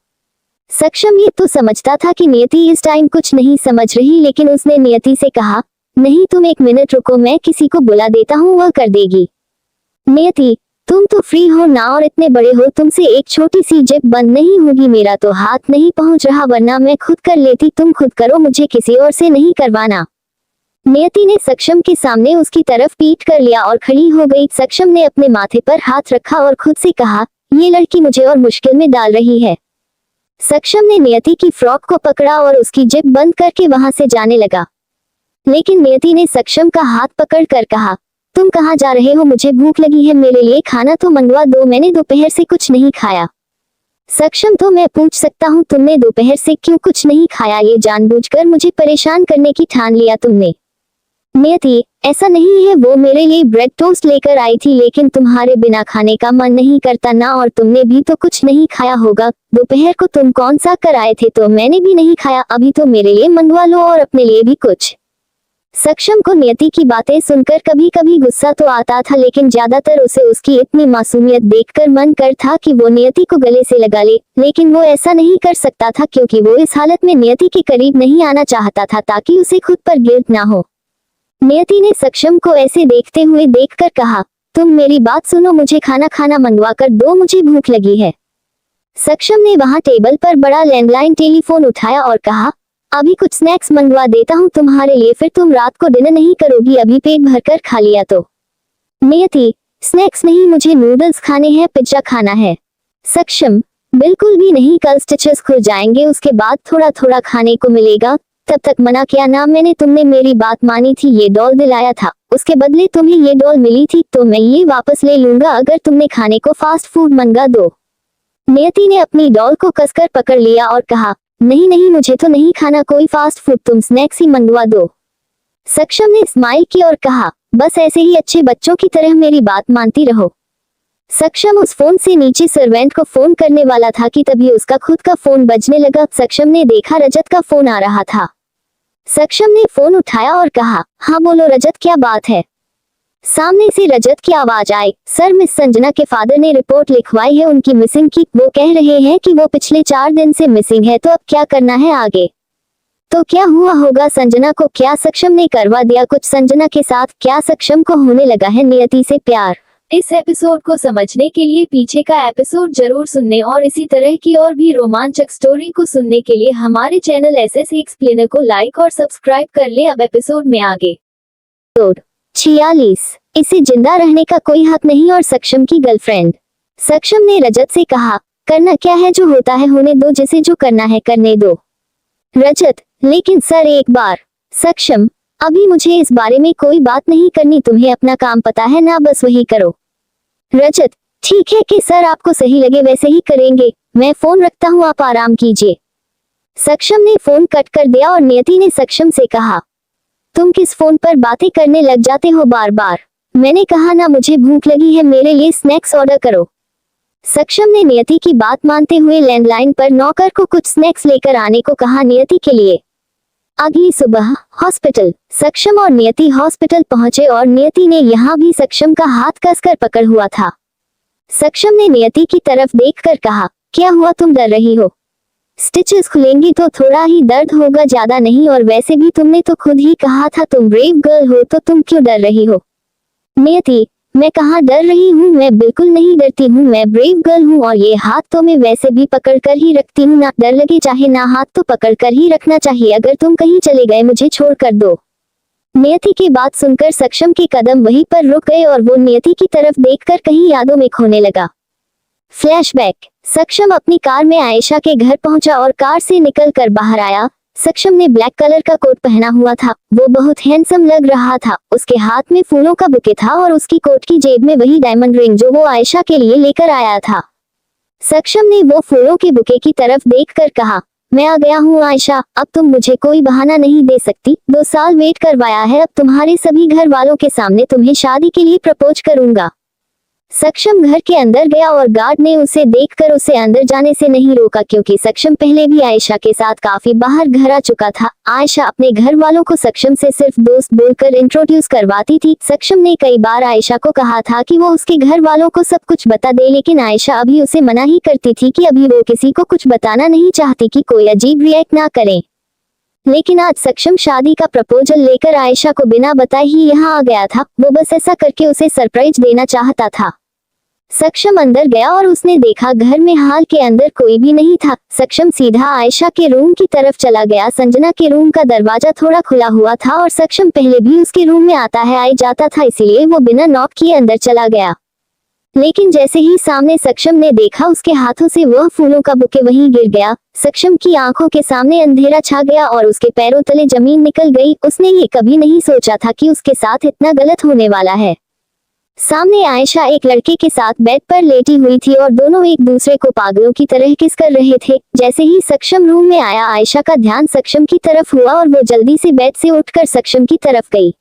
सक्षम ये तो समझता था कि नियति इस टाइम कुछ नहीं समझ रही, लेकिन उसने नियति से कहा, नहीं तुम एक मिनट रुको, मैं किसी को बुला देता हूँ, वह कर देगी। नियति, तुम तो फ्री हो ना और इतने बड़े हो, तुमसे एक छोटी सी जिप बंद नहीं होगी, मेरा तो हाथ नहीं पहुँच रहा, वरना मैं खुद कर लेती, तुम खुद करो, मुझे किसी और से नहीं करवाना। नियति ने सक्षम के सामने उसकी तरफ पीठ कर लिया और खड़ी हो गई। सक्षम ने अपने माथे पर हाथ रखा और खुद से कहा, ये लड़की मुझे और मुश्किल में डाल रही है। सक्षम ने नियति की फ्रॉक को पकड़ा और उसकी जिप बंद करके वहां से जाने लगा। लेकिन नियति ने सक्षम का हाथ पकड़ कर कहा, तुम कहाँ जा रहे हो, मुझे भूख लगी है, मेरे लिए खाना तो मंगवा दो, मैंने दोपहर से कुछ नहीं खाया। सक्षम, तो मैं पूछ सकता हूँ तुमने दोपहर से क्यों कुछ नहीं खाया, ये जानबूझकर मुझे परेशान करने की ठान लिया तुमने। नियति, ऐसा नहीं है, वो मेरे लिए ब्रेड टोस्ट लेकर आई थी, लेकिन तुम्हारे बिना खाने का मन नहीं करता ना, और तुमने भी तो कुछ नहीं खाया होगा। दोपहर को तुम कौन सा कर आए थे तो मैंने भी नहीं खाया, अभी तो मेरे लिए मंगवा लो और अपने लिए भी कुछ। सक्षम को नियति की बातें सुनकर कभी कभी गुस्सा तो आता था, लेकिन ज्यादातर उसे उसकी इतनी मासूमियत देखकर मन कर था कि वो नियति को गले से लगा ले, लेकिन वो ऐसा नहीं कर सकता था क्योंकि वो इस हालत में नियति के करीब नहीं आना चाहता था ताकि उसे खुद पर गिल्ट ना हो। नियति ने सक्षम को ऐसे देखते हुए देखकर कहा, तुम मेरी बात सुनो, मुझे खाना मंगवा कर दो, मुझे भूख लगी है। सक्षम ने वहां टेबल पर बड़ा लैंडलाइन टेलीफोन उठाया और कहा, अभी कुछ स्नैक्स मंगवा देता हूँ तुम्हारे लिए, फिर तुम रात को डिनर नहीं करोगी, अभी पेट भरकर खा लिया तो। नियति, स्नैक्स नहीं, मुझे नूडल्स खाने हैं, पिज्जा खाना है। सक्षम, बिल्कुल भी नहीं, कल स्टिचेस खुल जाएंगे, उसके बाद थोड़ा थोड़ा खाने को मिलेगा, तब तक मना किया ना मैंने, तुमने मेरी बात मानी थी, ये डॉल दिलाया था, उसके बदले तुम्हें ये डॉल मिली थी, तो मैं ये वापस ले लूंगा अगर तुमने खाने को फास्ट फूड मंगा दो। नियति ने अपनी डॉल को कसकर पकड़ लिया और कहा, नहीं नहीं, मुझे तो नहीं खाना कोई फास्ट फूड, तुम स्नैक्स ही मंगवा दो। सक्षम ने स्माइल की और कहा, बस ऐसे ही अच्छे बच्चों की तरह मेरी बात मानती रहो। सक्षम उस फोन से नीचे सर्वेंट को फोन करने वाला था कि तभी उसका खुद का फोन बजने लगा। सक्षम ने देखा रजत का फोन आ रहा था। सक्षम ने फोन उठाया और कहा, हाँ बोलो रजत, क्या बात है। सामने से रजत की आवाज आई, सर मिस संजना के फादर ने रिपोर्ट लिखवाई है उनकी मिसिंग की, वो कह रहे हैं कि वो पिछले 4 दिन से मिसिंग है, तो अब क्या करना है आगे। तो क्या हुआ होगा संजना को, क्या सक्षम ने करवा दिया कुछ संजना के साथ, क्या सक्षम को होने लगा है नियति से प्यार। इस एपिसोड को समझने के लिए पीछे का एपिसोड जरूर सुनने और इसी तरह की और भी रोमांचक स्टोरी को सुनने के लिए हमारे चैनल एसएस एक्सप्लेनर को लाइक और सब्सक्राइब कर ले। अब एपिसोड में आगे। 46 इसे जिंदा रहने का कोई हक नहीं और सक्षम की गर्लफ्रेंड। सक्षम ने रजत से कहा, करना क्या है, जो होता है होने दो, जिसे जो करना है करने दो। रजत, लेकिन सर एक बार। सक्षम, अभी मुझे इस बारे में कोई बात नहीं करनी, तुम्हें अपना काम पता है ना, बस वही करो। रजत, ठीक है कि सर आपको सही लगे वैसे ही करेंगे, मैं फोन रखता हूँ, आप आराम कीजिए। सक्षम ने फोन कट कर दिया और नियति ने सक्षम से कहा, तुम किस फोन पर बातें करने लग जाते हो बार बार? मैंने कहा ना मुझे भूख लगी है, मेरे लिए स्नैक्स ऑर्डर करो। सक्षम ने नियति की बात मानते हुए लैंडलाइन पर नौकर को कुछ स्नैक्स लेकर आने को कहा नियति के लिए। अगली सुबह हॉस्पिटल। सक्षम और नियति हॉस्पिटल पहुंचे और नियति ने यहाँ भी सक्षम का हाथ कसकर पकड़ हुआ था। सक्षम ने नियति की तरफ देखकर कहा, क्या हुआ, तुम डर रही हो? स्टिचेस खुलेंगी तो थोड़ा ही दर्द होगा, ज्यादा नहीं, और वैसे भी तुमने तो खुद ही कहा था तुम ब्रेव गर्ल हो, तो तुम क्यों डर रही हो? नियति, मैं कहाँ डर रही हूँ, मैं बिल्कुल नहीं डरती हूँ, मैं ब्रेव गर्ल हूँ, और ये हाथ तो मैं वैसे भी पकड़ कर ही रखती हूँ, ना डर लगे चाहे ना, हाथ तो पकड़ कर ही रखना चाहिए। अगर तुम कहीं चले गए मुझे छोड़ कर दो। नियति की बात सुनकर सक्षम के कदम वहीं पर रुक गए और वो नियति की तरफ देखकर कहीं यादों में खोने लगा। फ्लैशबैक। सक्षम अपनी कार में आयशा के घर पहुंचा और कार से निकल कर बाहर आया। सक्षम ने ब्लैक कलर का कोट पहना हुआ था, वो बहुत हैंडसम लग रहा था। उसके हाथ में फूलों का बुके था और उसकी कोट की जेब में वही डायमंड रिंग जो वो आयशा के लिए लेकर आया था। सक्षम ने वो फूलों के बुके की तरफ देखकर कहा, मैं आ गया हूँ आयशा, अब तुम मुझे कोई बहाना नहीं दे सकती। 2 साल वेट करवाया है, अब तुम्हारे सभी घर वालों के सामने तुम्हें शादी के लिए प्रपोज करूंगा। सक्षम घर के अंदर गया और गार्ड ने उसे देखकर उसे अंदर जाने से नहीं रोका, क्योंकि सक्षम पहले भी आयशा के साथ काफी बाहर घर आ चुका था। आयशा अपने घर वालों को सक्षम से सिर्फ दोस्त बोलकर इंट्रोड्यूस करवाती थी। सक्षम ने कई बार आयशा को कहा था कि वो उसके घर वालों को सब कुछ बता दे, लेकिन आयशा अभी उसे मना ही करती थी कि अभी वो किसी को कुछ बताना नहीं चाहती कि कोई अजीब रिएक्ट ना करे। लेकिन आज सक्षम शादी का प्रपोजल लेकर आयशा को बिना बताए ही यहाँ आ गया था। वो बस ऐसा करके उसे सरप्राइज देना चाहता था। सक्षम अंदर गया और उसने देखा घर में हाल के अंदर कोई भी नहीं था। सक्षम सीधा आयशा के रूम की तरफ चला गया। संजना के रूम का दरवाजा थोड़ा खुला हुआ था और सक्षम पहले भी उसके रूम में आता है आई जाता था, इसीलिए वो बिना नॉक किए अंदर चला गया। लेकिन जैसे ही सामने सक्षम ने देखा, उसके हाथों से वह फूलों का बुके वहीं गिर गया। सक्षम की आंखों के सामने अंधेरा छा गया और उसके पैरों तले जमीन निकल गई। उसने ये कभी नहीं सोचा था कि उसके साथ इतना गलत होने वाला है। सामने आयशा एक लड़के के साथ बेड पर लेटी हुई थी और दोनों एक दूसरे को पागलों की तरह किस कर रहे थे। जैसे ही सक्षम रूम में आया, आयशा का ध्यान सक्षम की तरफ हुआ और वो जल्दी से बेड से उठकर सक्षम की तरफ गई।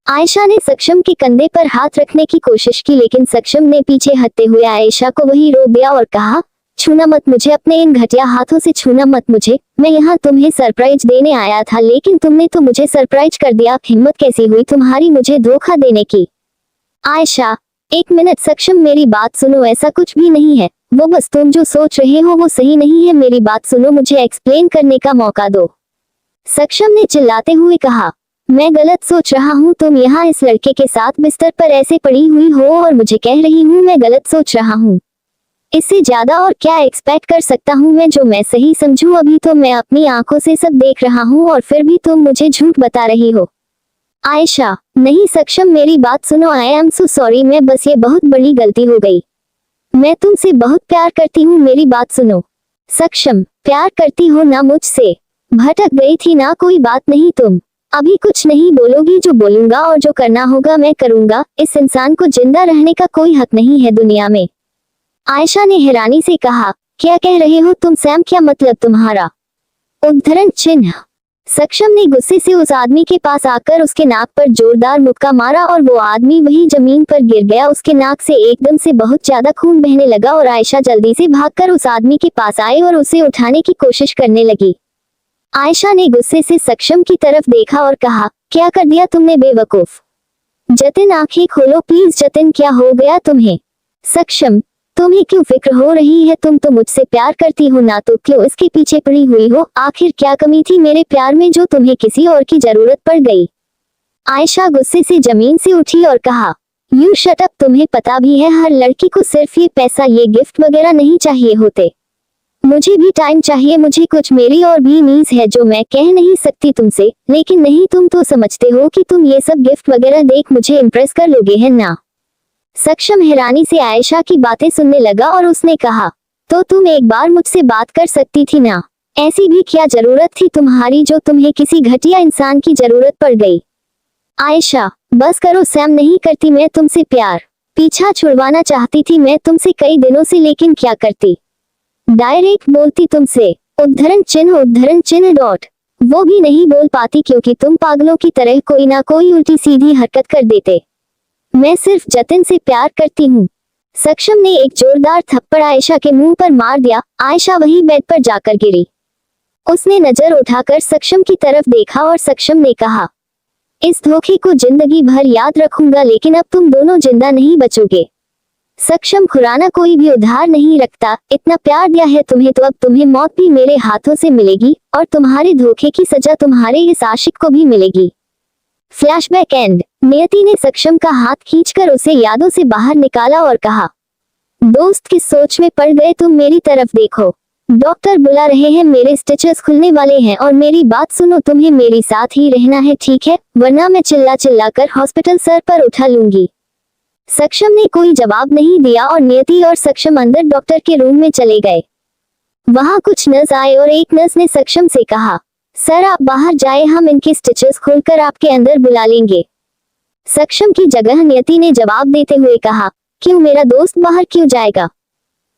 आयशा ने सक्षम के कंधे पर हाथ रखने की कोशिश की, लेकिन सक्षम ने पीछे हटते हुए आयशा को वहीं रोक दिया और कहा, छूना मत मुझे, अपने इन घटिया हाथों से छूना मत मुझे। मैं यहाँ तुम्हें सरप्राइज देने आया था, लेकिन तुमने तो मुझे सरप्राइज कर दिया। हिम्मत कैसी हुई तुम्हारी मुझे धोखा देने की? आयशा, 1 मिनट। सक्षम, मेरी बात सुनो, ऐसा कुछ भी नहीं है। वो बस तुम जो सोच रहे हो वो सही नहीं है। मेरी बात सुनो, मुझे एक्सप्लेन करने का मौका दो। सक्षम ने चिल्लाते हुए कहा, मैं गलत सोच रहा हूँ? तुम यहाँ इस लड़के के साथ बिस्तर पर ऐसे पड़ी हुई हो और मुझे कह रही हूँ मैं गलत सोच रहा हूँ। इससे ज्यादा और क्या एक्सपेक्ट कर सकता हूँ मैं, जो मैं सही समझूं? अभी तो मैं अपनी आंखों से सब देख रहा हूँ और फिर भी तुम मुझे झूठ बता रही हो। आयशा, नहीं सक्षम, मेरी बात सुनो। आई एम सो सॉरी, मैं बस ये बहुत बड़ी गलती हो गई। मैं तुमसे बहुत प्यार करती हूँ, मेरी बात सुनो। सक्षम, प्यार करती हो ना मुझसे? भटक गई थी ना? कोई बात नहीं, तुम अभी कुछ नहीं बोलोगी। जो बोलूंगा और जो करना होगा मैं करूंगा। इस इंसान को जिंदा रहने का कोई हक नहीं है दुनिया में। आयशा ने हैरानी से कहा, क्या कह रहे हो तुम सैम? क्या मतलब तुम्हारा? उद्धरण चिन्ह। सक्षम ने गुस्से से उस आदमी के पास आकर उसके नाक पर जोरदार मुक्का मारा और वो आदमी वही जमीन पर गिर गया। उसके नाक से एकदम से बहुत ज्यादा खून बहने लगा और आयशा जल्दी से भागकर उस आदमी के पास आई और उसे उठाने की कोशिश करने लगी। आयशा ने गुस्से से सक्षम की तरफ देखा और कहा, क्या कर दिया तुमने बेवकूफ? जतिन, आंखें खोलो प्लीज। जतिन, क्या हो गया तुम्हें? सक्षम, तुम्हें क्यों फिक्र हो रही है? तुम तो मुझसे प्यार करती हो ना, तो क्यों इसके पीछे पड़ी हुई हो? आखिर क्या कमी थी मेरे प्यार में जो तुम्हें किसी और की जरूरत पड़ गई? आयशा गुस्से से जमीन से उठी और कहा, यू शट अप। तुम्हें पता भी है हर लड़की को सिर्फ ये पैसा, ये गिफ्ट वगैरह नहीं चाहिए होते। मुझे भी टाइम चाहिए, मुझे कुछ मेरी और भी नीड्स है जो मैं कह नहीं सकती तुमसे। लेकिन नहीं, तुम तो समझते हो कि तुम ये सब गिफ्ट वगैरह देख मुझे इम्प्रेस कर लोगे, है ना? सक्षम हैरानी से आयशा की बातें सुनने लगा और उसने कहा, तो तुम एक बार मुझसे बात कर सकती थी ना? ऐसी भी क्या जरूरत थी तुम्हारी जो तुम्हें किसी घटिया इंसान की जरूरत पड़ गई? आयशा, बस करो सैम, नहीं करती मैं तुमसे प्यार। पीछा छुड़वाना चाहती थी मैं तुमसे कई दिनों से, लेकिन क्या करती, डायरेक्ट बोलती तुमसे। उद्धरण चिन्ह डॉट। वो भी नहीं बोल पाती क्योंकि तुम पागलों की तरह कोई ना कोई उल्टी सीधी हरकत कर देते। मैं सिर्फ जतिन से प्यार करती हूँ। सक्षम ने एक जोरदार थप्पड़ आयशा के मुंह पर मार दिया। आयशा वही बेड पर जाकर गिरी। उसने नजर उठाकर सक्षम की तरफ देखा और सक्षम ने कहा, इस धोखे को जिंदगी भर याद रखूंगा, लेकिन अब तुम दोनों जिंदा नहीं बचोगे। सक्षम खुराना कोई भी उधार नहीं रखता, इतना प्यार दिया है तुम्हें तो अब तुम्हें मौत भी मेरे हाथों से मिलेगी और तुम्हारे धोखे की सजा तुम्हारे इस आशिक को भी मिलेगी। Flashback and. नियति ने सक्षम का हाथ खींचकर उसे यादों से बाहर निकाला और कहा, दोस्त किस सोच में पड़ गए तुम, मेरी तरफ देखो, डॉक्टर बुला रहे हैं, मेरे स्टिचेस खुलने वाले हैं और मेरी बात सुनो, तुम्हें मेरे साथ ही रहना है, ठीक है, वरना मैं चिल्ला चिल्ला कर हॉस्पिटल सर पर उठा लूंगी। सक्षम ने कोई जवाब नहीं दिया और नियति और सक्षम अंदर डॉक्टर के रूम में चले गए। वहां कुछ नर्स आए और एक नर्स ने सक्षम से कहा, सर आप बाहर जाए, हम इनके स्टिचेस खोलकर आपके अंदर बुला लेंगे। सक्षम की जगह नियति ने जवाब देते हुए कहा, क्यों, मेरा दोस्त बाहर क्यों जाएगा?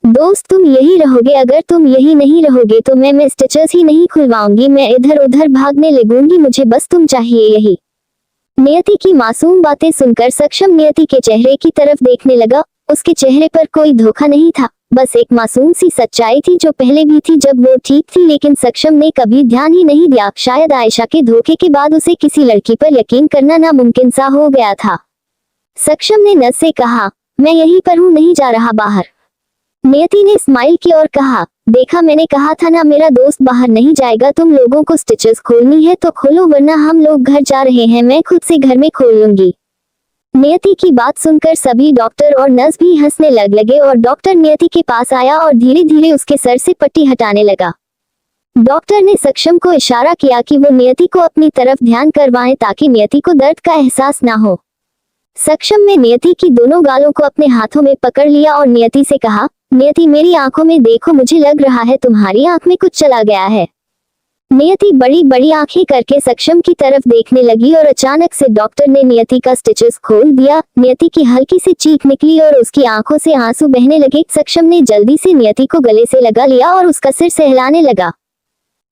दोस्त तुम यही रहोगे, अगर तुम यही नहीं रहोगे तो मैं स्टिचेस ही नहीं खुलवाऊंगी, मैं इधर उधर भागने लगूंगी, मुझे बस तुम चाहिए यही। नियति की मासूम बातें सुनकर सक्षम नियति के चेहरे की तरफ देखने लगा। उसके चेहरे पर कोई धोखा नहीं था, बस एक मासूम सी सच्चाई थी जो पहले भी थी जब वो ठीक थी, लेकिन सक्षम ने कभी ध्यान ही नहीं दिया। शायद आयशा के धोखे के बाद उसे किसी लड़की पर यकीन करना नामुमकिन सा हो गया था। सक्षम ने नर्स से कहा, मैं यहीं पर हूँ, नहीं जा रहा बाहर। नियति ने स्माइल की और कहा, देखा मैंने कहा था ना, मेरा दोस्त बाहर नहीं जाएगा, तुम लोगों को स्टिचेस खोलनी है तो खोलो, वरना हम लोग घर जा रहे हैं, मैं खुद से घर में खोल लूंगी। नियति की बात सुनकर सभी डॉक्टर और नर्स भी हंसने लगे और डॉक्टर नियति के पास आया और धीरे धीरे उसके सर से पट्टी हटाने लगा। डॉक्टर ने सक्षम को इशारा किया कि वो नियति को अपनी तरफ ध्यान करवाएं ताकि नियति को दर्द का एहसास ना हो। सक्षम ने नियति की दोनों गालों को अपने हाथों में पकड़ लिया और नियति से कहा, नियति मेरी आंखों में देखो, मुझे लग रहा है तुम्हारी आंख में कुछ चला गया है। नियति बड़ी बड़ी आंखें करके सक्षम की तरफ देखने लगी और अचानक से डॉक्टर ने नियति का स्टिचेस खोल दिया। नियति की हल्की सी चीख निकली और उसकी आंखों से आंसू बहने लगे। सक्षम ने जल्दी से नियति को गले से लगा लिया और उसका सिर सहलाने लगा।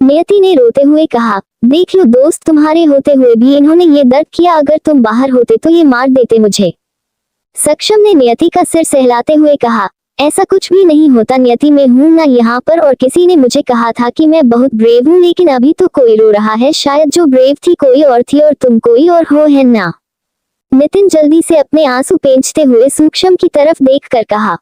नियति ने रोते हुए कहा, देख लो दोस्त, तुम्हारे होते हुए भी इन्होंने ये दर्द किया, अगर तुम बाहर होते तो ये मार देते मुझे। सक्षम ने नियति का सिर सहलाते हुए कहा, ऐसा कुछ भी नहीं होता नियति, मैं हूं ना यहाँ पर, और किसी ने मुझे कहा था कि मैं बहुत ब्रेव हूँ, लेकिन अभी तो कोई रो रहा है, शायद जो ब्रेव थी कोई और थी और तुम कोई और हो, है ना? नितिन जल्दी से अपने आंसू पोंछते हुए सूक्ष्म की तरफ देखकर कहा,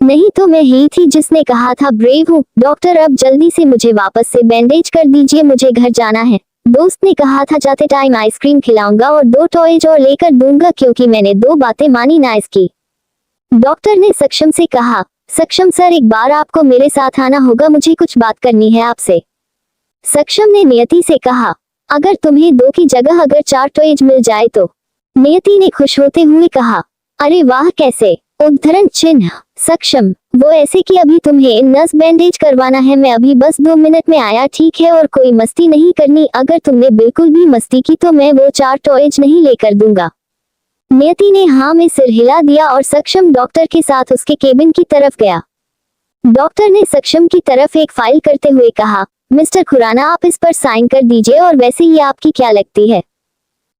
नहीं तो मैं ही थी जिसने कहा था ब्रेव हूँ। डॉक्टर अब जल्दी से मुझे वापस से बैंडेज कर दीजिए, मुझे घर जाना है। दोस्त ने कहा था जाते टाइम आइसक्रीम खिलाऊंगा और 2 टॉयज और लेकर दूंगा, क्योंकि मैंने 2 बातें मानी ना इसकी। डॉक्टर ने सक्षम से कहा, सक्षम सर एक बार आपको मेरे साथ आना होगा, मुझे कुछ बात करनी है आपसे। सक्षम ने नियति से कहा, अगर तुम्हें 2 की जगह अगर 4 टॉयज मिल जाए तो। नियति ने खुश होते हुए कहा, अरे वाह, कैसे? उद्धरण चिन्ह। सक्षम, वो ऐसे कि अभी तुम्हें नस बैंडेज करवाना है, मैं अभी बस 2 मिनट में आया, ठीक है, और कोई मस्ती नहीं करनी, अगर तुमने बिल्कुल भी मस्ती की तो मैं वो 4 टॉयज नहीं लेकर दूंगा। नियति ने हाँ में सिर हिला दिया और सक्षम डॉक्टर के साथ उसके केबिन की तरफ गया। डॉक्टर ने सक्षम की तरफ एक फाइल करते हुए कहा, मिस्टर खुराना आप इस पर साइन कर दीजिए, और वैसे ही आपकी क्या लगती है?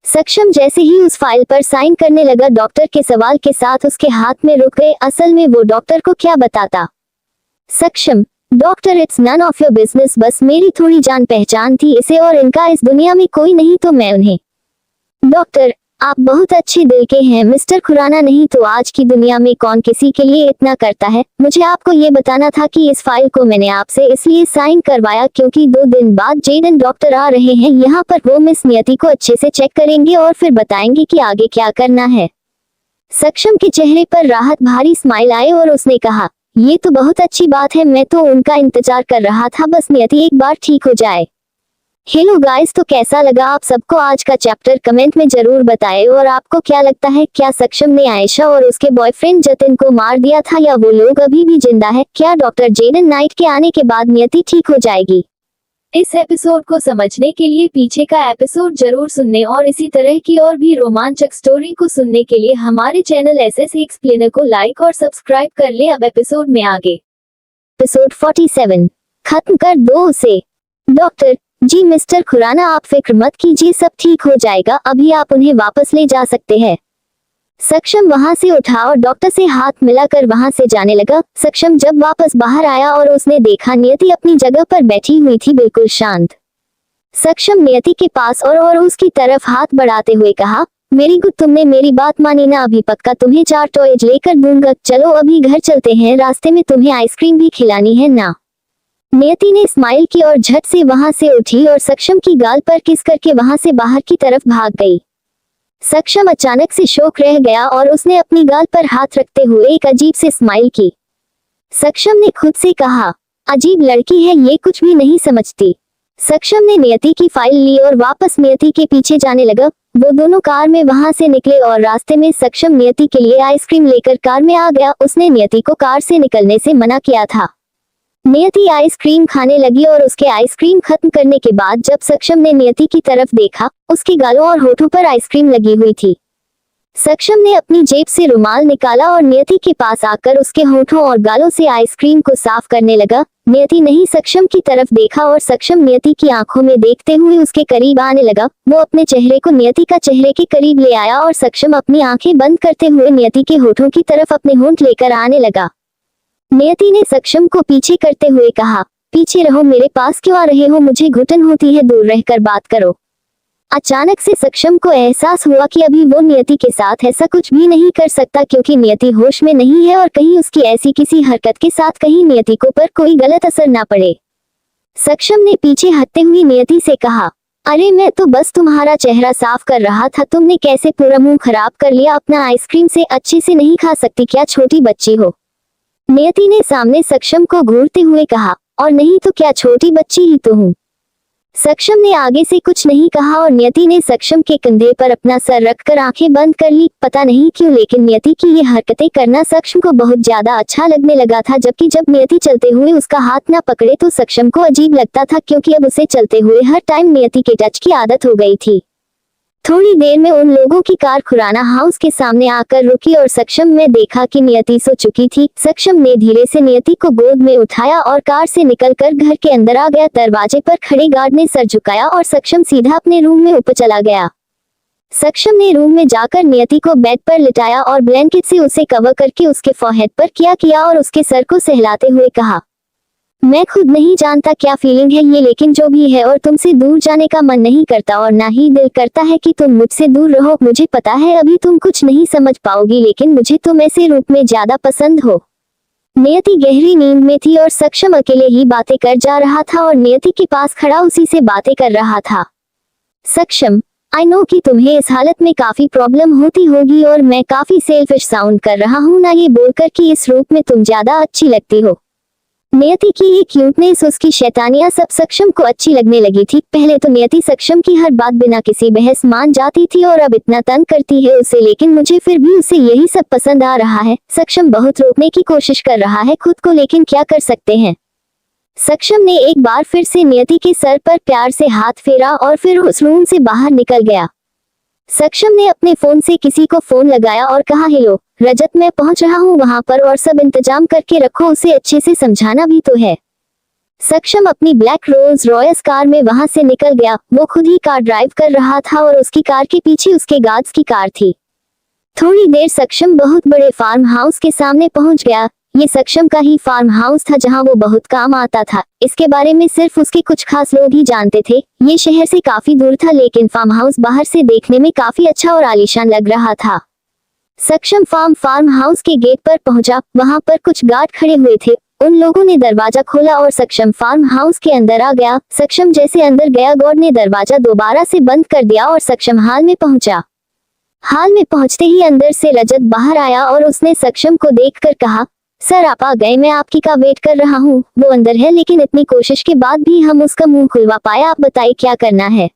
सक्षम जैसे ही उस फाइल पर साइन करने लगा, डॉक्टर के सवाल के साथ उसके हाथ में रुक गए। असल में वो डॉक्टर को क्या बताता? Saksham, doctor it's none of your business, बस मेरी थोड़ी जान पहचान थी इसे, और इनका इस दुनिया में कोई नहीं तो मैं उन्हें। डॉक्टर, आप बहुत अच्छे दिल के हैं मिस्टर खुराना, नहीं तो आज की दुनिया में कौन किसी के लिए इतना करता है। मुझे आपको ये बताना था कि इस फाइल को मैंने आपसे इसलिए साइन करवाया क्योंकि 2 दिन बाद जेडन डॉक्टर आ रहे हैं यहाँ पर, वो मिस नियति को अच्छे से चेक करेंगे और फिर बताएंगे कि आगे क्या करना है। सक्षम के चेहरे पर राहत भारी स्माइल आए और उसने कहा, ये तो बहुत अच्छी बात है, मैं तो उनका इंतजार कर रहा था, बस नियति एक बार ठीक हो जाए। हेलो गाइस, तो कैसा लगा आप सबको आज का चैप्टर? कमेंट में जरूर बताएं, और आपको क्या लगता है, क्या सक्षम ने आयशा और उसके बॉयफ्रेंड जतिन को मार दिया था या वो लोग अभी भी जिंदा है? क्या डॉक्टर जेडन नाइट के आने के बाद नियति ठीक हो जाएगी? इस एपिसोड को समझने के लिए पीछे का एपिसोड जरूर सुनने और इसी तरह की और भी रोमांचक स्टोरी को सुनने के लिए हमारे चैनल एसएस एक्सप्लेनर को लाइक और सब्सक्राइब कर ले। अब एपिसोड में आगे। एपिसोड 47 खत्म कर दो उसे। डॉक्टर जी मिस्टर खुराना आप फिक्र मत कीजिए, सब ठीक हो जाएगा, अभी आप उन्हें वापस ले जा सकते हैं। सक्षम वहां से उठा और डॉक्टर से हाथ मिलाकर वहां से जाने लगा। सक्षम जब वापस बाहर आया और उसने देखा नियति अपनी जगह पर बैठी हुई थी, बिल्कुल शांत। सक्षम नियति के पास और उसकी तरफ हाथ बढ़ाते हुए कहा, मेरी गुड, तुमने मेरी बात मानी ना, अभी पक्का तुम्हें 4 टॉयज लेकर दूंगा। चलो अभी घर चलते हैं, रास्ते में तुम्हें आइसक्रीम भी खिलानी है ना। नियति ने स्माइल की और झट से वहां से उठी और सक्षम की गाल पर किस करके वहां से बाहर की तरफ भाग गई। सक्षम अचानक से शॉक रह गया और उसने अपनी गाल पर हाथ रखते हुए एक अजीब से स्माइल की। सक्षम ने खुद से कहा, अजीब लड़की है ये, कुछ भी नहीं समझती। सक्षम ने नियति की फाइल ली और वापस नियति के पीछे जाने लगा। वो दोनों कार में वहां से निकले और रास्ते में सक्षम नियति के लिए आइसक्रीम लेकर कार में आ गया। उसने नियति को कार से निकलने से मना किया था। नियति आइसक्रीम खाने लगी और उसके आइसक्रीम खत्म करने के बाद जब सक्षम ने नियति की तरफ देखा, उसके गालों और होठों पर आइसक्रीम लगी हुई थी। सक्षम ने अपनी जेब से रुमाल निकाला और नियति के पास आकर उसके होठों और गालों से आइसक्रीम को साफ करने लगा। नियति नहीं सक्षम की तरफ देखा और सक्षम नियति की आंखों में देखते हुए उसके करीब आने लगा। वो अपने चेहरे को नियति का चेहरे के करीब ले आया और सक्षम अपनी आंखें बंद करते हुए नियति के होठों की तरफ अपने होंठ लेकर आने लगा। नियति ने सक्षम को पीछे करते हुए कहा, पीछे रहो, मेरे पास क्यों आ रहे हो, मुझे घुटन होती है, दूर रहकर बात करो। अचानक से सक्षम को एहसास हुआ कि अभी वो नियति के साथ ऐसा कुछ भी नहीं कर सकता क्योंकि नियति होश में नहीं है और कहीं उसकी ऐसी किसी हरकत के साथ कहीं नियति को पर कोई गलत असर ना पड़े। सक्षम ने पीछे हटते हुए नियति से कहा, अरे मैं तो बस तुम्हारा चेहरा साफ कर रहा था, तुमने कैसे पूरा मुंह खराब कर लिया, अपना आइसक्रीम से अच्छे से नहीं खा सकती क्या, छोटी बच्ची हो। नियति ने सामने सक्षम को घूरते हुए कहा, और नहीं तो क्या, छोटी बच्ची ही तो हूँ। सक्षम ने आगे से कुछ नहीं कहा और नियति ने सक्षम के कंधे पर अपना सर रखकर आंखें बंद कर ली। पता नहीं क्यों लेकिन नियति की ये हरकतें करना सक्षम को बहुत ज्यादा अच्छा लगने लगा था, जबकि जब नियति चलते हुए उसका हाथ ना पकड़े तो सक्षम को अजीब लगता था क्योंकि अब उसे चलते हुए हर टाइम नियति के टच की आदत हो गई थी। थोड़ी देर में उन लोगों की कार खुराना हाउस के सामने आकर रुकी और सक्षम ने देखा कि नियति सो चुकी थी। सक्षम ने धीरे से नियति को गोद में उठाया और कार से निकलकर घर के अंदर आ गया। दरवाजे पर खड़े गार्ड ने सर झुकाया और सक्षम सीधा अपने रूम में ऊपर चला गया। सक्षम ने रूम में जाकर नियति को बेड पर लिटाया और ब्लैंकेट से उसे कवर करके उसके फोरहेड पर किया और उसके सर को सहलाते हुए कहा, मैं खुद नहीं जानता क्या फीलिंग है ये, लेकिन जो भी है, और तुमसे दूर जाने का मन नहीं करता और ना ही दिल करता है कि तुम मुझसे दूर रहो। मुझे पता है अभी तुम कुछ नहीं समझ पाओगी, लेकिन मुझे तुम ऐसे रूप में ज्यादा पसंद हो। नियति गहरी नींद में थी और सक्षम अकेले ही बातें कर जा रहा था और नियति के पास खड़ा उसी से बातें कर रहा था। सक्षम, आई नो कि तुम्हें इस हालत में काफी प्रॉब्लम होती होगी और मैं काफी सेल्फिश साउंड कर रहा हूँ ना ये बोलकर कि इस रूप में तुम ज्यादा अच्छी लगती हो। नियति की ये क्यूटनेस, उसकी शैतानियां सब सक्षम को अच्छी लगने लगी थी। पहले तो नियति सक्षम की हर बात बिना किसी बहस मान जाती थी और अब इतना तंग करती है उसे, लेकिन मुझे फिर भी उसे यही सब पसंद आ रहा है। सक्षम बहुत रोकने की कोशिश कर रहा है खुद को, लेकिन क्या कर सकते हैं। सक्षम ने एक बार फिर से नियति के सर पर प्यार से हाथ फेरा और फिर उस रूम से बाहर निकल गया। सक्षम ने अपने फोन से किसी को फोन लगाया और कहा, हेलो रजत, मैं पहुंच रहा हूं वहां पर और सब इंतजाम करके रखो, उसे अच्छे से समझाना भी तो है। सक्षम अपनी ब्लैक रोल्स रॉयस कार में वहां से निकल गया। वो खुद ही कार ड्राइव कर रहा था और उसकी कार के पीछे उसके गार्ड्स की कार थी। थोड़ी देर सक्षम बहुत बड़े फार्म हाउस के सामने पहुंच गया। ये सक्षम का ही फार्म हाउस था जहां वो बहुत काम आता था। इसके बारे में सिर्फ उसके कुछ खास लोग ही जानते थे। ये शहर से काफी दूर था, लेकिन फार्म हाउस बाहर से देखने में काफी अच्छा और आलीशान लग रहा था। सक्षम फार्म हाउस के गेट पर पहुंचा। वहां पर कुछ गार्ड खड़े हुए थे। उन लोगों ने दरवाजा खोला और सक्षम फार्म हाउस के अंदर आ गया। सक्षम जैसे अंदर गया, गार्ड ने दरवाजा दोबारा से बंद कर दिया और सक्षम हाल में पहुंचा। हाल में पहुंचते ही अंदर से रजत बाहर आया और उसने सक्षम को देखकर कहा, सर आप आ गए, मैं आपकी का वेट कर रहा हूँ। वो अंदर है, लेकिन इतनी कोशिश के बाद भी हम उसका मुंह खुलवा पाए। आप बताइए क्या करना है।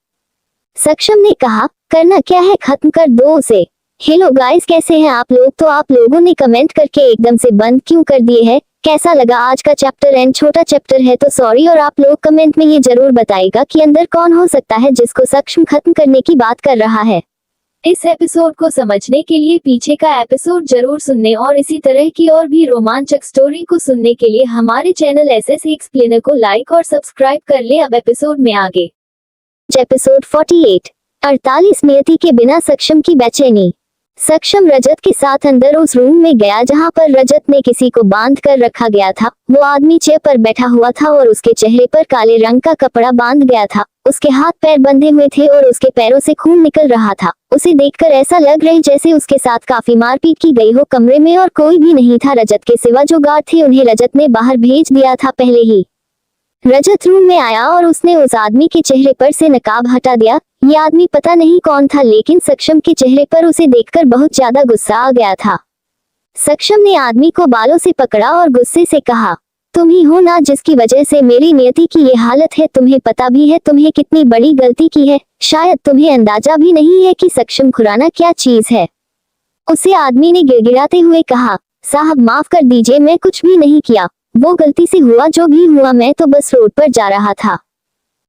सक्षम ने कहा, करना क्या है, खत्म कर दो उसे। हेलो गाइस, कैसे हैं आप लोग। तो आप लोगों ने कमेंट करके एकदम से बंद क्यों कर दिए हैं। कैसा लगा आज का चैप्टर? एंड छोटा चैप्टर है तो सॉरी, और आप लोग कमेंट में ये जरूर बताइएगा कि अंदर कौन हो सकता है जिसको सक्षम खत्म करने की बात कर रहा है। इस एपिसोड को समझने के लिए पीछे का एपिसोड जरूर सुनने और इसी तरह की और भी रोमांचक स्टोरी को सुनने के लिए हमारे चैनल एसएस एक्सप्लेनर को लाइक और सब्सक्राइब कर ले। अब एपिसोड में आगे। एपिसोड 48 48 नियति के बिना सक्षम की बेचैनी। सक्षम रजत के साथ अंदर उस रूम में गया जहां पर रजत ने किसी को बांध कर रखा गया था। वो आदमी चेयर पर बैठा हुआ था और उसके चेहरे पर काले रंग का कपड़ा बांध गया था। उसके हाथ पैर बंधे हुए थे और उसके पैरों से खून निकल रहा था। उसे देखकर ऐसा लग रहा जैसे उसके साथ काफी मारपीट की गई हो। कमरे में और कोई भी नहीं था रजत के सिवा। जो गार्ड थे उन्हें रजत ने बाहर भेज दिया था पहले ही। रजत रूम में आया और उसने उस आदमी के चेहरे पर से नकाब हटा दिया। ये आदमी पता नहीं कौन था, लेकिन सक्षम के चेहरे पर उसे देखकर बहुत ज्यादा गुस्सा आ गया था। सक्षम ने आदमी को बालों से पकड़ा और गुस्से से कहा, तुम ही हो ना जिसकी वजह से मेरी नियति की ये हालत है। तुम्हें पता भी है तुमने कितनी बड़ी गलती की है। शायद तुम्हें अंदाजा भी नहीं है कि सक्षम खुराना क्या चीज है। उसे आदमी ने गिड़गिड़ाते हुए कहा, साहब माफ कर दीजिए, मैं कुछ भी नहीं किया। वो गलती से हुआ जो भी हुआ, मैं तो बस रोड पर जा रहा था।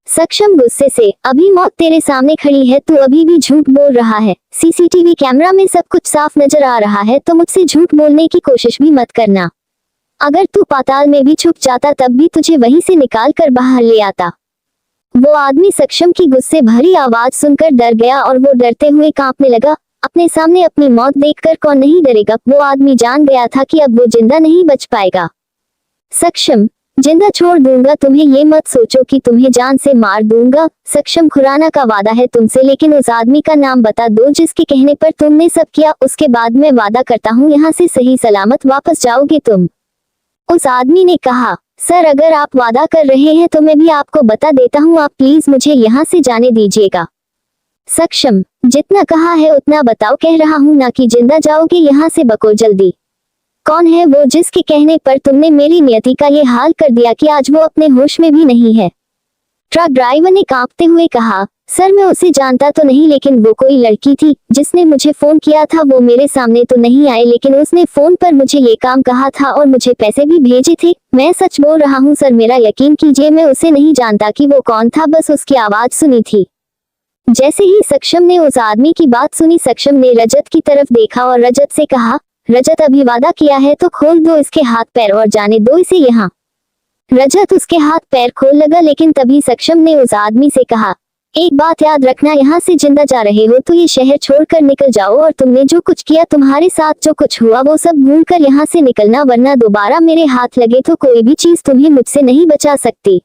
सक्षम गुस्से से, अभी मौत तेरे सामने खड़ी है, तू अभी भी झूठ बोल रहा है। सीसीटीवी कैमरा में सब कुछ साफ नजर आ रहा है, तो मुझसे झूठ बोलने की कोशिश भी मत करना। अगर तू पाताल में भी छुप जाता तब भी तुझे वहीं से निकाल कर बाहर ले आता। वो आदमी सक्षम की गुस्से भरी आवाज सुनकर डर गया और वो डरते हुए कांपने लगा। अपने सामने अपनी मौत देखकर कौन नहीं डरेगा। वो आदमी जान गया था कि अब वो जिंदा नहीं बच पाएगा। सक्षम, जिंदा छोड़ दूंगा तुम्हें, ये मत सोचो कि तुम्हें जान से मार दूंगा। सक्षम खुराना का वादा है तुमसे, लेकिन उस आदमी का नाम बता दो जिसके कहने पर तुमने सब किया। उसके बाद मैं वादा करता हूँ यहाँ से सही सलामत वापस जाओगे तुम। उस आदमी ने कहा, सर अगर आप वादा कर रहे हैं तो मैं भी आपको बता देता हूँ, आप प्लीज मुझे यहाँ से जाने दीजिएगा। सक्षम, जितना कहा है उतना बताओ, कह रहा हूँ ना कि जिंदा जाओगे यहाँ से, बको जल्दी। कौन है वो जिसके कहने पर तुमने मेरी नियति का ये हाल कर दिया कि आज वो अपने होश में भी नहीं है? ट्रक ड्राइवर ने कांपते हुए कहा, सर मैं उसे जानता तो नहीं, लेकिन वो कोई लड़की थी जिसने मुझे फोन किया था। वो मेरे सामने तो नहीं आई, लेकिन उसने फोन पर मुझे ये काम कहा था और मुझे पैसे भी भेजे थे। मैं सच बोल रहा हूँ सर, मेरा यकीन कीजिए, मैं उसे नहीं जानता कि वो कौन था, बस उसकी आवाज सुनी थी। जैसे ही सक्षम ने उस आदमी की बात सुनी, सक्षम ने रजत की तरफ देखा और रजत से कहा, रजत अभी वादा किया है तो खोल दो इसके हाथ पैर और जाने दो इसे यहाँ। रजत उसके हाथ पैर खोल लगा, लेकिन तभी सक्षम ने उस आदमी से कहा, एक बात याद रखना, यहाँ से जिंदा जा रहे हो तो ये शहर छोड़कर निकल जाओ, और तुमने जो कुछ किया, तुम्हारे साथ जो कुछ हुआ, वो सब भूल कर यहाँ से निकलना, वरना दोबारा मेरे हाथ लगे तो कोई भी चीज तुम्हें मुझसे नहीं बचा सकती।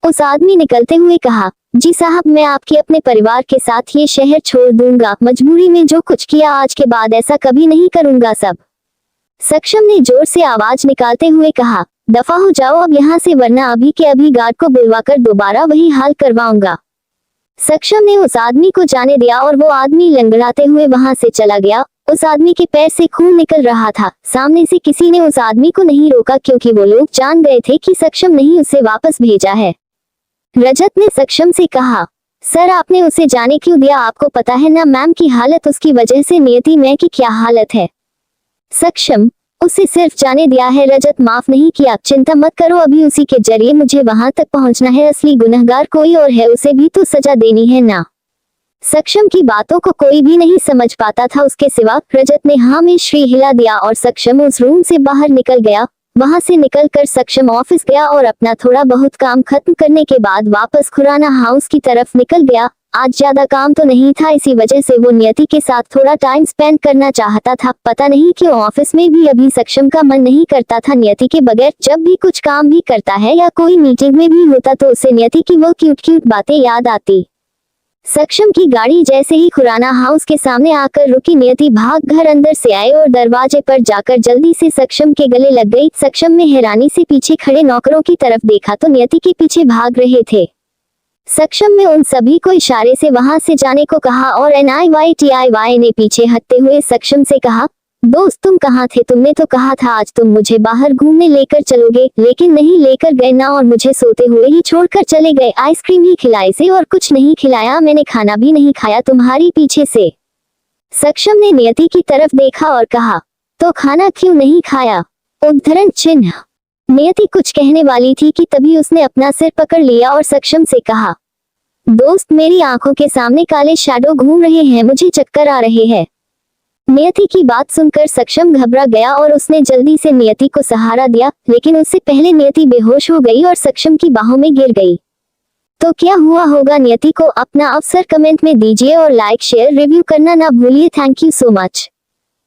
उस आदमी निकलते हुए कहा, जी साहब, मैं आपके अपने परिवार के साथ ये शहर छोड़ दूंगा। मजबूरी में जो कुछ किया, आज के बाद ऐसा कभी नहीं करूंगा सब। सक्षम ने जोर से आवाज निकालते हुए कहा, दफा हो जाओ अब यहाँ से, वरना अभी के अभी गार्ड को बुलवाकर दोबारा वही हाल करवाऊंगा। सक्षम ने उस आदमी को जाने दिया और वो आदमी लंगड़ाते हुए वहां से चला गया। उस आदमी के पैर से खून निकल रहा था। सामने से किसी ने उस आदमी को नहीं रोका, क्योंकि वो लोग जान गए थे कि सक्षम नहीं उसे वापस भेजा है। रजत ने सक्षम से कहा, सर आपने उसे जाने क्यों दिया? आपको पता है ना मैम की हालत उसकी वजह से नियति में की क्या हालत है। सक्षम, उसे सिर्फ जाने दिया है, रजत माफ नहीं किया। चिंता मत करो, अभी उसी के जरिए मुझे वहां तक पहुंचना है। असली गुनहगार कोई और है, उसे भी तो सजा देनी है ना। सक्षम की बातों को कोई भी नहीं समझ पाता था उसके सिवा। रजत ने हाँ में श्री हिला दिया और सक्षम उस रूम से बाहर निकल गया। वहां से निकलकर सक्षम ऑफिस गया और अपना थोड़ा बहुत काम खत्म करने के बाद वापस खुराना हाउस की तरफ निकल गया। आज ज्यादा काम तो नहीं था, इसी वजह से वो नियति के साथ थोड़ा टाइम स्पेंड करना चाहता था। पता नहीं क्यों ऑफिस में भी अभी सक्षम का मन नहीं करता था नियति के बगैर। जब भी कुछ काम भी करता है या कोई मीटिंग में भी होता तो उसे नियति की वो क्यूट क्यूट बातें याद आती। सक्षम की गाड़ी जैसे ही खुराना हाउस के सामने आकर रुकी, नियति भाग घर अंदर से आए और दरवाजे पर जाकर जल्दी से सक्षम के गले लग गई। सक्षम ने हैरानी से पीछे खड़े नौकरों की तरफ देखा तो नियति के पीछे भाग रहे थे। सक्षम ने उन सभी को इशारे से वहां से जाने को कहा और NIYTIY ने पीछे हटते हुए सक्षम से कहा, दोस्त तुम कहाँ थे? तुमने तो कहा था आज तुम मुझे बाहर घूमने लेकर चलोगे, लेकिन नहीं लेकर गए ना, और मुझे सोते हुए ही छोड़कर चले गए। आइसक्रीम ही खिलाई से और कुछ नहीं खिलाया, मैंने खाना भी नहीं खाया तुम्हारी पीछे से। सक्षम ने नियति की तरफ देखा और कहा, तो खाना क्यों नहीं खाया? उद्धरण चिन्ह। नियति कुछ कहने वाली थी कि तभी उसने अपना सिर पकड़ लिया और सक्षम से कहा, दोस्त मेरी आंखों के सामने काले शैडो घूम रहे हैं, मुझे चक्कर आ रहे हैं। नियति की बात सुनकर सक्षम घबरा गया और उसने जल्दी से नियति को सहारा दिया, लेकिन उससे पहले नियति बेहोश हो गई और सक्षम की बाहों में गिर गई। तो क्या हुआ होगा नियति को अपना अवसर कमेंट में दीजिए और लाइक शेयर रिव्यू करना ना भूलिए। Thank you so much.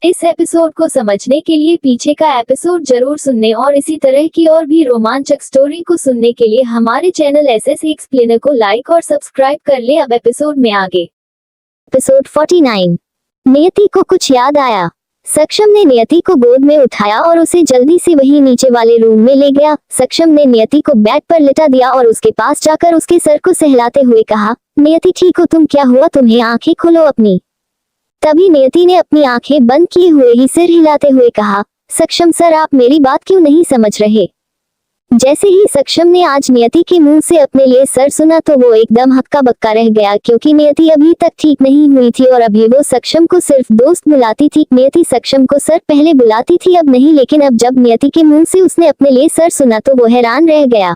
इस एपिसोड को समझने के लिए पीछे का एपिसोड जरूर सुनने और इसी तरह की और भी रोमांचक स्टोरी को सुनने के लिए हमारे चैनल एसएस एक्सप्लेनर को लाइक और सब्सक्राइब कर ले। अब एपिसोड में आगे। एपिसोड 49। नियति को कुछ याद आया। सक्षम ने नियति को गोद में उठाया और उसे जल्दी से वही नीचे वाले रूम में ले गया। सक्षम ने नियति को बेड पर लिटा दिया और उसके पास जाकर उसके सर को सहलाते हुए कहा, नियति ठीक हो तुम? क्या हुआ तुम्हें? आंखें खोलो अपनी। तभी नियति ने अपनी आंखें बंद किए हुए ही सिर हिलाते हुए कहा, सक्षम सर आप मेरी बात क्यों नहीं समझ रहे? जैसे ही सक्षम ने आज नियति के मुंह से अपने लिए सर सुना तो वो एकदम हक्का बक्का रह गया, क्योंकि नियति अभी तक ठीक नहीं हुई थी और अभी वो सक्षम को सिर्फ दोस्त बुलाती थी। नियति सक्षम को सर पहले बुलाती थी, अब नहीं, लेकिन अब जब नियति के मुंह से उसने अपने लिए सर सुना तो वो हैरान रह गया।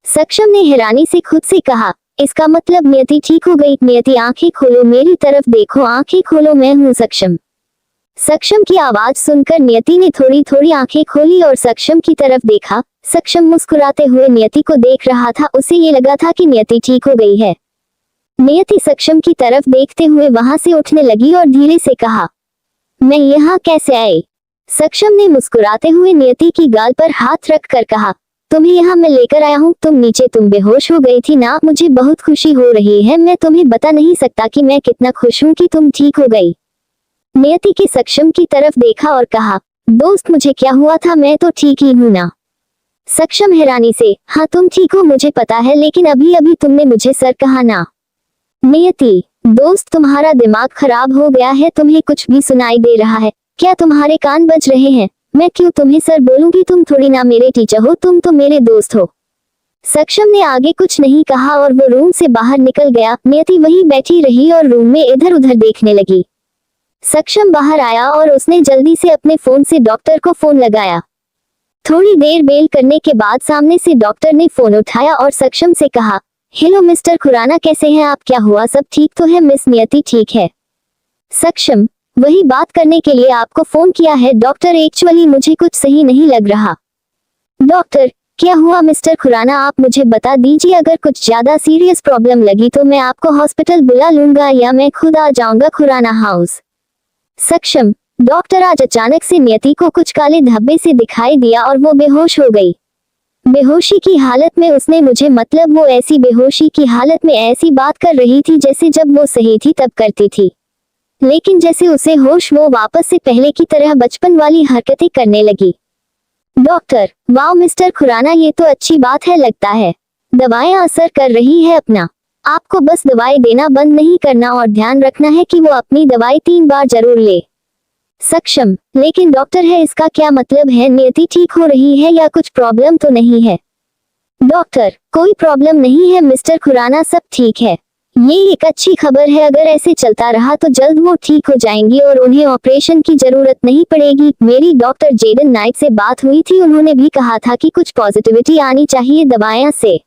सक्षम ने हैरानी से खुद से कहा, इसका मतलब नियति ठीक हो गई। नियति आंखें खोलो, मेरी तरफ देखो, आंखें खोलो, मैं हूँ सक्षम। सक्षम की आवाज सुनकर नियति ने थोड़ी थोड़ी आंखें खोली और सक्षम की तरफ देखा। सक्षम मुस्कुराते हुए नियति को देख रहा था, उसे ये लगा था कि नियति ठीक हो गई है। नियति सक्षम की तरफ देखते हुए वहां से उठने लगी और धीरे से कहा, मैं यहाँ कैसे आई? सक्षम ने मुस्कुराते हुए नियति की गाल पर हाथ रख कर कहा, तुम्हें यहाँ मैं लेकर आया हूँ। तुम नीचे तुम बेहोश हो गई थी ना, मुझे बहुत खुशी हो रही है। मैं तुम्हें बता नहीं सकता कि मैं कितना खुश हूँ कि तुम ठीक हो गई। नियति के सक्षम की तरफ देखा और कहा, दोस्त मुझे क्या हुआ था? मैं तो ठीक ही हूँ ना। सक्षम हैरानी से, हाँ तुम ठीक हो मुझे पता है, लेकिन अभी अभी तुमने मुझे सर कहा ना। नियति, दोस्त तुम्हारा दिमाग खराब हो गया है, तुम्हें कुछ भी सुनाई दे रहा है क्या? तुम्हारे कान बज रहे हैं? मैं क्यों तुम्हें सर बोलूंगी? तुम थोड़ी ना मेरे टीचर हो, तुम तो मेरे दोस्त हो। सक्षम ने आगे कुछ नहीं कहा और वो रूम से बाहर निकल गया। नियति वहीं बैठी रही और रूम में इधर उधर देखने लगी। सक्षम बाहर आया और उसने जल्दी से अपने फोन से डॉक्टर को फोन लगाया। थोड़ी देर बेल करने के बाद सामने से डॉक्टर ने फोन उठाया और सक्षम से कहा, हेलो मिस्टर खुराना, कैसे हैं आप? क्या हुआ, सब ठीक तो है? मिस नियति ठीक है। सक्षम, वही बात करने के लिए आपको फोन किया है डॉक्टर, एक्चुअली मुझे कुछ सही नहीं लग रहा। डॉक्टर, क्या हुआ मिस्टर खुराना, आप मुझे बता दीजिए, अगर कुछ ज्यादा सीरियस प्रॉब्लम लगी तो मैं आपको हॉस्पिटल बुला लूंगा या मैं खुद आ जाऊंगा खुराना हाउस। सक्षम, डॉक्टर आज अचानक से नियति को कुछ काले धब्बे से दिखाई दिया और वो बेहोश हो गई। बेहोशी की हालत में उसने मुझे, मतलब वो ऐसी बेहोशी की हालत में ऐसी बात कर रही थी जैसे जब वो सही थी तब करती थी, लेकिन जैसे उसे होश वो वापस से पहले की तरह बचपन वाली हरकतें करने लगी। डॉक्टर, वाह मिस्टर खुराना, ये तो अच्छी बात है, लगता है दवाएं असर कर रही है अपना। आपको बस दवाई देना बंद नहीं करना और ध्यान रखना है कि वो अपनी दवाई 3 बार जरूर ले। सक्षम, लेकिन डॉक्टर है इसका क्या मतलब है? नियति ठीक हो रही है या कुछ प्रॉब्लम तो नहीं है? डॉक्टर, कोई प्रॉब्लम नहीं है मिस्टर खुराना, सब ठीक है। ये एक अच्छी खबर है, अगर ऐसे चलता रहा तो जल्द वो ठीक हो जाएंगी और उन्हें ऑपरेशन की जरूरत नहीं पड़ेगी। मेरी डॉक्टर जेडन नाइट से बात हुई थी, उन्होंने भी कहा था कि कुछ पॉजिटिविटी आनी चाहिए दवाएं से,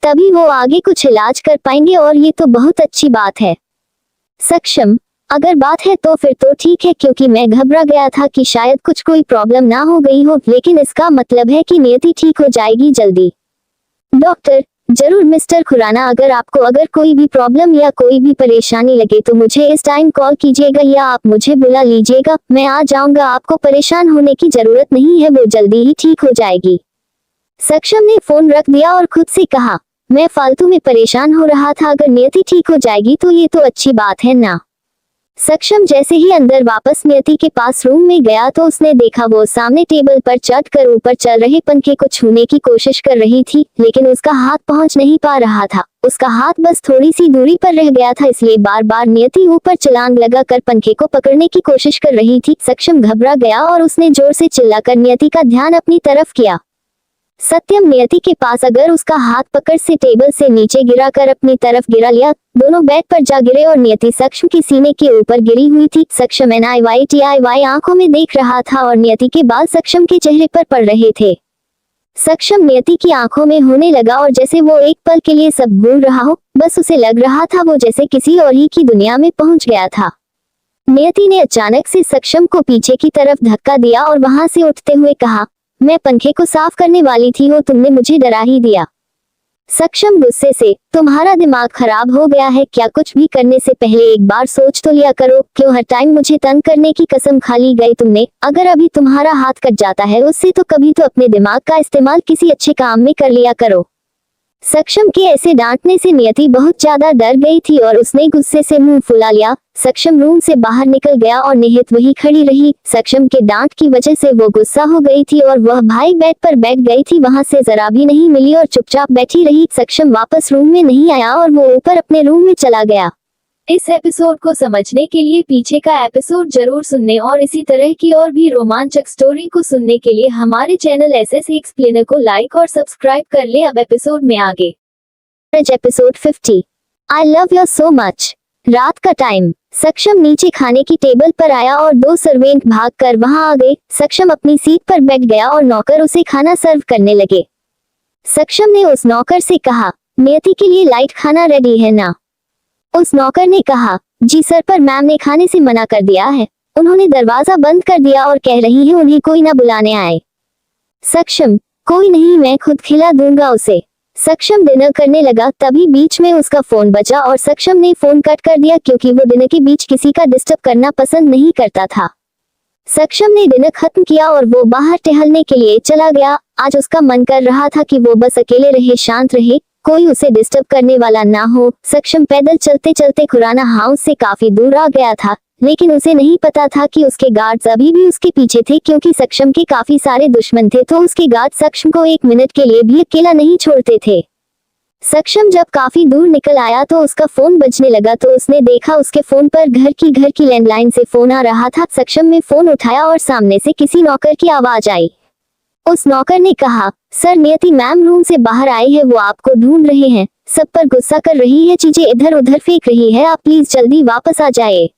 तभी वो आगे कुछ इलाज कर पाएंगे और ये तो बहुत अच्छी बात है। सक्षम, अगर बात है तो फिर तो ठीक है, क्योंकि मैं घबरा गया था कि शायद कुछ कोई प्रॉब्लम ना हो गई हो, लेकिन इसका मतलब है कि नियति ठीक हो जाएगी जल्दी। डॉक्टर, जरूर मिस्टर खुराना, अगर कोई भी प्रॉब्लम या कोई भी परेशानी लगे तो मुझे इस टाइम कॉल कीजिएगा या आप मुझे बुला लीजिएगा, मैं आ जाऊंगा। आपको परेशान होने की जरूरत नहीं है, वो जल्दी ही ठीक हो जाएगी। सक्षम ने फोन रख दिया और खुद से कहा, मैं फालतू में परेशान हो रहा था, अगर नियति ठीक हो जाएगी तो ये तो अच्छी बात है ना। सक्षम जैसे ही अंदर वापस नियति के पास रूम में गया तो उसने देखा वो सामने टेबल पर चढ़ कर ऊपर चल रहे पंखे को छूने की कोशिश कर रही थी, लेकिन उसका हाथ पहुंच नहीं पा रहा था। उसका हाथ बस थोड़ी सी दूरी पर रह गया था, इसलिए बार बार नियति ऊपर छलांग लगाकर पंखे को पकड़ने की कोशिश कर रही थी। सक्षम घबरा गया और उसने जोर से चिल्लाकर नियति का ध्यान अपनी तरफ किया। सत्यम नियति के पास अगर उसका हाथ पकड़ से टेबल से नीचे गिरा कर अपनी तरफ गिरा लिया। दोनों बेड पर जा गिरे और नियति सक्षम की सीने के ऊपर गिरी हुई थी। सक्षम NIYTIY आंखों में देख रहा था और नियति के बाल सक्षम के चेहरे पर पड़ रहे थे। सक्षम नियति की आंखों में होने लगा और जैसे वो एक पल के लिए सब भूल रहा हो। बस उसे लग रहा था वो जैसे किसी और ही की दुनिया में पहुंच गया था। नियति ने अचानक से सक्षम को पीछे की तरफ धक्का दिया और वहां से उठते हुए कहा, मैं पंखे को साफ करने वाली थी और तुमने मुझे डरा ही दिया। सक्षम गुस्से से, तुम्हारा दिमाग खराब हो गया है क्या? कुछ भी करने से पहले एक बार सोच तो लिया करो। क्यों हर टाइम मुझे तंग करने की कसम खा ली गई तुमने? अगर अभी तुम्हारा हाथ कट जाता है उससे तो कभी तो अपने दिमाग का इस्तेमाल किसी अच्छे काम में कर लिया करो। सक्षम के ऐसे डांटने से नियति बहुत ज्यादा डर गई थी और उसने गुस्से से मुंह फुला लिया। सक्षम रूम से बाहर निकल गया और निहित वही खड़ी रही। सक्षम के डांट की वजह से वो गुस्सा हो गई थी और वह भाई बेड पर बैठ गई थी। वहां से जरा भी नहीं मिली और चुपचाप बैठी रही। सक्षम वापस रूम में नहीं आया और वो ऊपर अपने रूम में चला गया। इस एपिसोड को समझने के लिए पीछे का एपिसोड जरूर सुनने और इसी तरह की और भी रोमांचक स्टोरी को सुनने के लिए हमारे चैनल SS एक्सप्लेनर को लाइक और सब्सक्राइब कर ले। अब एपिसोड में आगे। Episode 50। I love you so much. रात का टाइम। सक्षम नीचे खाने की टेबल पर आया और 2 सर्वेंट भागकर वहां आ गए। सक्षम अपनी सीट पर बैठ गया और नौकर उसे खाना सर्व करने लगे। सक्षम ने उस नौकर से कहा, नियति के लिए लाइट खाना रेडी है ना? उस नौकर ने कहा, जी सर, पर मैम ने खाने से मना कर दिया है। उन्होंने दरवाजा बंद कर दिया और कह रही है उन्हें कोई ना बुलाने आए। सक्षम, कोई नहीं, मैं खुद खिला दूंगा उसे। सक्षम डिनर करने लगा, तभी बीच में उसका फोन बजा और सक्षम ने फोन कट कर दिया क्योंकि वो डिनर के बीच किसी का डिस्टर्ब करना पसंद नहीं करता था। सक्षम ने डिनर खत्म किया और वो बाहर टहलने के लिए चला गया। आज उसका मन कर रहा था कि वो बस अकेले रहे, शांत रहे, कोई उसे डिस्टर्ब करने वाला ना हो। सक्षम पैदल चलते चलते खुराना हाउस से काफी दूर आ गया था, लेकिन उसे नहीं पता था कि उसके गार्ड्स अभी भी उसके पीछे थे क्योंकि सक्षम के काफी सारे दुश्मन थे, तो उसके गार्ड सक्षम को 1 मिनट के लिए भी अकेला नहीं छोड़ते थे। सक्षम जब काफी दूर निकल आया तो उसका फोन बजने लगा, तो उसने देखा उसके फोन पर घर की लैंडलाइन से फोन आ रहा था। सक्षम ने फोन उठाया और सामने से किसी नौकर की आवाज आई। उस नौकर ने कहा, सर, नियति मैम रूम से बाहर आई है, वो आपको ढूंढ रहे हैं, सब पर गुस्सा कर रही है, चीजें इधर उधर फेंक रही है, आप प्लीज जल्दी वापस आ जाए।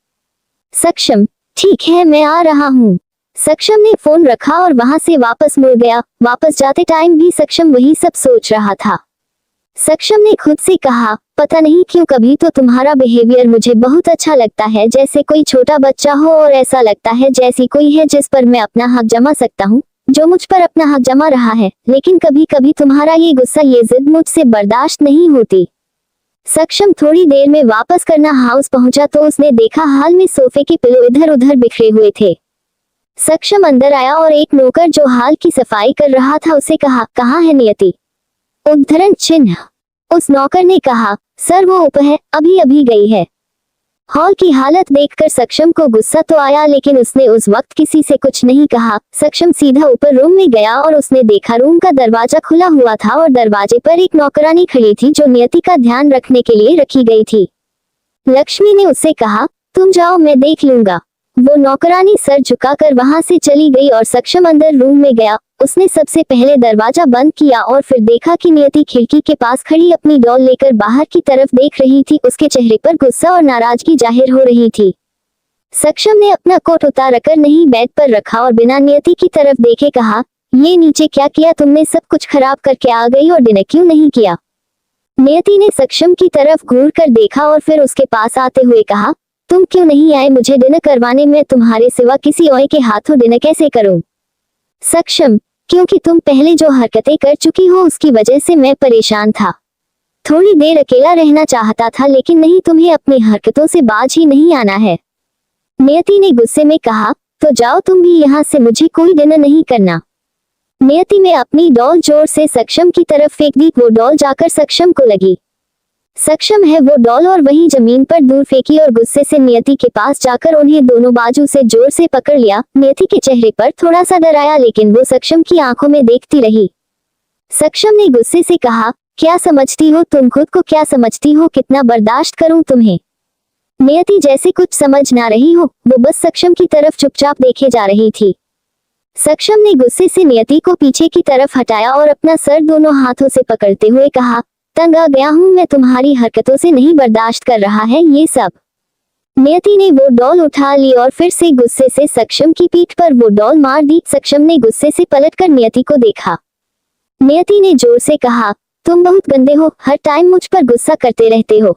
सक्षम, ठीक है, मैं आ रहा हूँ। सक्षम ने फोन रखा और वहां से वापस मुड़ गया। वापस जाते टाइम भी सक्षम वही सब सोच रहा था। सक्षम ने खुद से कहा, पता नहीं क्यों कभी तो तुम्हारा बिहेवियर मुझे बहुत अच्छा लगता है, जैसे कोई छोटा बच्चा हो, और ऐसा लगता है जैसी कोई है जिस पर मैं अपना हक जमा सकता हूँ, जो मुझ पर अपना हक जमा रहा है। लेकिन कभी कभी तुम्हारा ये गुस्सा, ये जिद मुझसे बर्दाश्त नहीं होती। सक्षम थोड़ी देर में वापस करना हाउस पहुंचा तो उसने देखा हाल में सोफे के पिलो इधर उधर बिखरे हुए थे। सक्षम अंदर आया और एक नौकर जो हाल की सफाई कर रहा था उसे कहा, कहाँ है नियति? उद्धरण चिन्ह। उस नौकर ने कहा, सर वो ऊपर है, अभी अभी गई है। हॉल की हालत देखकर सक्षम को गुस्सा तो आया, लेकिन उसने उस वक्त किसी से कुछ नहीं कहा। सक्षम सीधा ऊपर रूम में गया और उसने देखा रूम का दरवाजा खुला हुआ था और दरवाजे पर एक नौकरानी खड़ी थी जो नियति का ध्यान रखने के लिए रखी गई थी। लक्ष्मी ने उससे कहा, तुम जाओ, मैं देख लूंगा। वो नौकरानी सर झुकाकर वहां से चली गई और सक्षम अंदर रूम में गया। उसने सबसे पहले दरवाजा बंद किया और फिर देखा कि नियति खिड़की के पास खड़ी अपनी डॉल लेकर बाहर की तरफ देख रही थी। उसके चेहरे पर गुस्सा और नाराजगी जाहिर हो रही थी। सक्षम ने अपना कोट उतारकर नहीं बेड पर रखा और बिना नियति की तरफ देखे कहा, ये नीचे क्या किया तुमने? सब कुछ खराब करके आ गई और डिनर क्यों नहीं किया? नियति ने सक्षम की तरफ घूर कर देखा और फिर उसके पास आते हुए कहा, तुम क्यों नहीं आए मुझे डिनर करवाने में? तुम्हारे सिवा किसी और के हाथों डिनर कैसे करूं? सक्षम, क्योंकि तुम पहले जो हरकतें कर चुकी हो उसकी वजह से मैं परेशान था। थोड़ी देर अकेला रहना चाहता था, लेकिन नहीं, तुम्हें अपनी हरकतों से बाज ही नहीं आना है। नियति ने गुस्से में कहा, तो जाओ तुम भी यहाँ से, मुझे कोई डिनर नहीं करना। नियति ने अपनी डॉल जोर से सक्षम की तरफ फेंक दी। वो डॉल जाकर सक्षम को लगी। सक्षम है वो डॉल और वही जमीन पर दूर फेंकी और गुस्से से नियति के पास जाकर उन्हें दोनों बाजू से जोर से पकड़ लिया। नियति के चेहरे पर थोड़ा सा डर आया, लेकिन वो सक्षम की आंखों में देखती रही। सक्षम ने गुस्से से कहा, क्या समझती हो तुम खुद को? क्या समझती हो कितना बर्दाश्त करूं तुम्हें? नियति जैसे कुछ समझ ना रही हो, वो बस सक्षम की तरफ चुपचाप देखे जा रही थी। सक्षम ने गुस्से से नियति को पीछे की तरफ हटाया और अपना सर दोनों हाथों से पकड़ते हुए कहा, तंग आ गया हूं मैं तुम्हारी हरकतों से, नहीं बर्दाश्त कर रहा है ये सब। नियति ने वो डॉल उठा ली और फिर से गुस्से से सक्षम की पीठ पर वो डॉल मार दी। सक्षम ने गुस्से से पलटकर नियति को देखा। नियति ने जोर से कहा, तुम बहुत गंदे हो, हर टाइम मुझ पर गुस्सा करते रहते हो,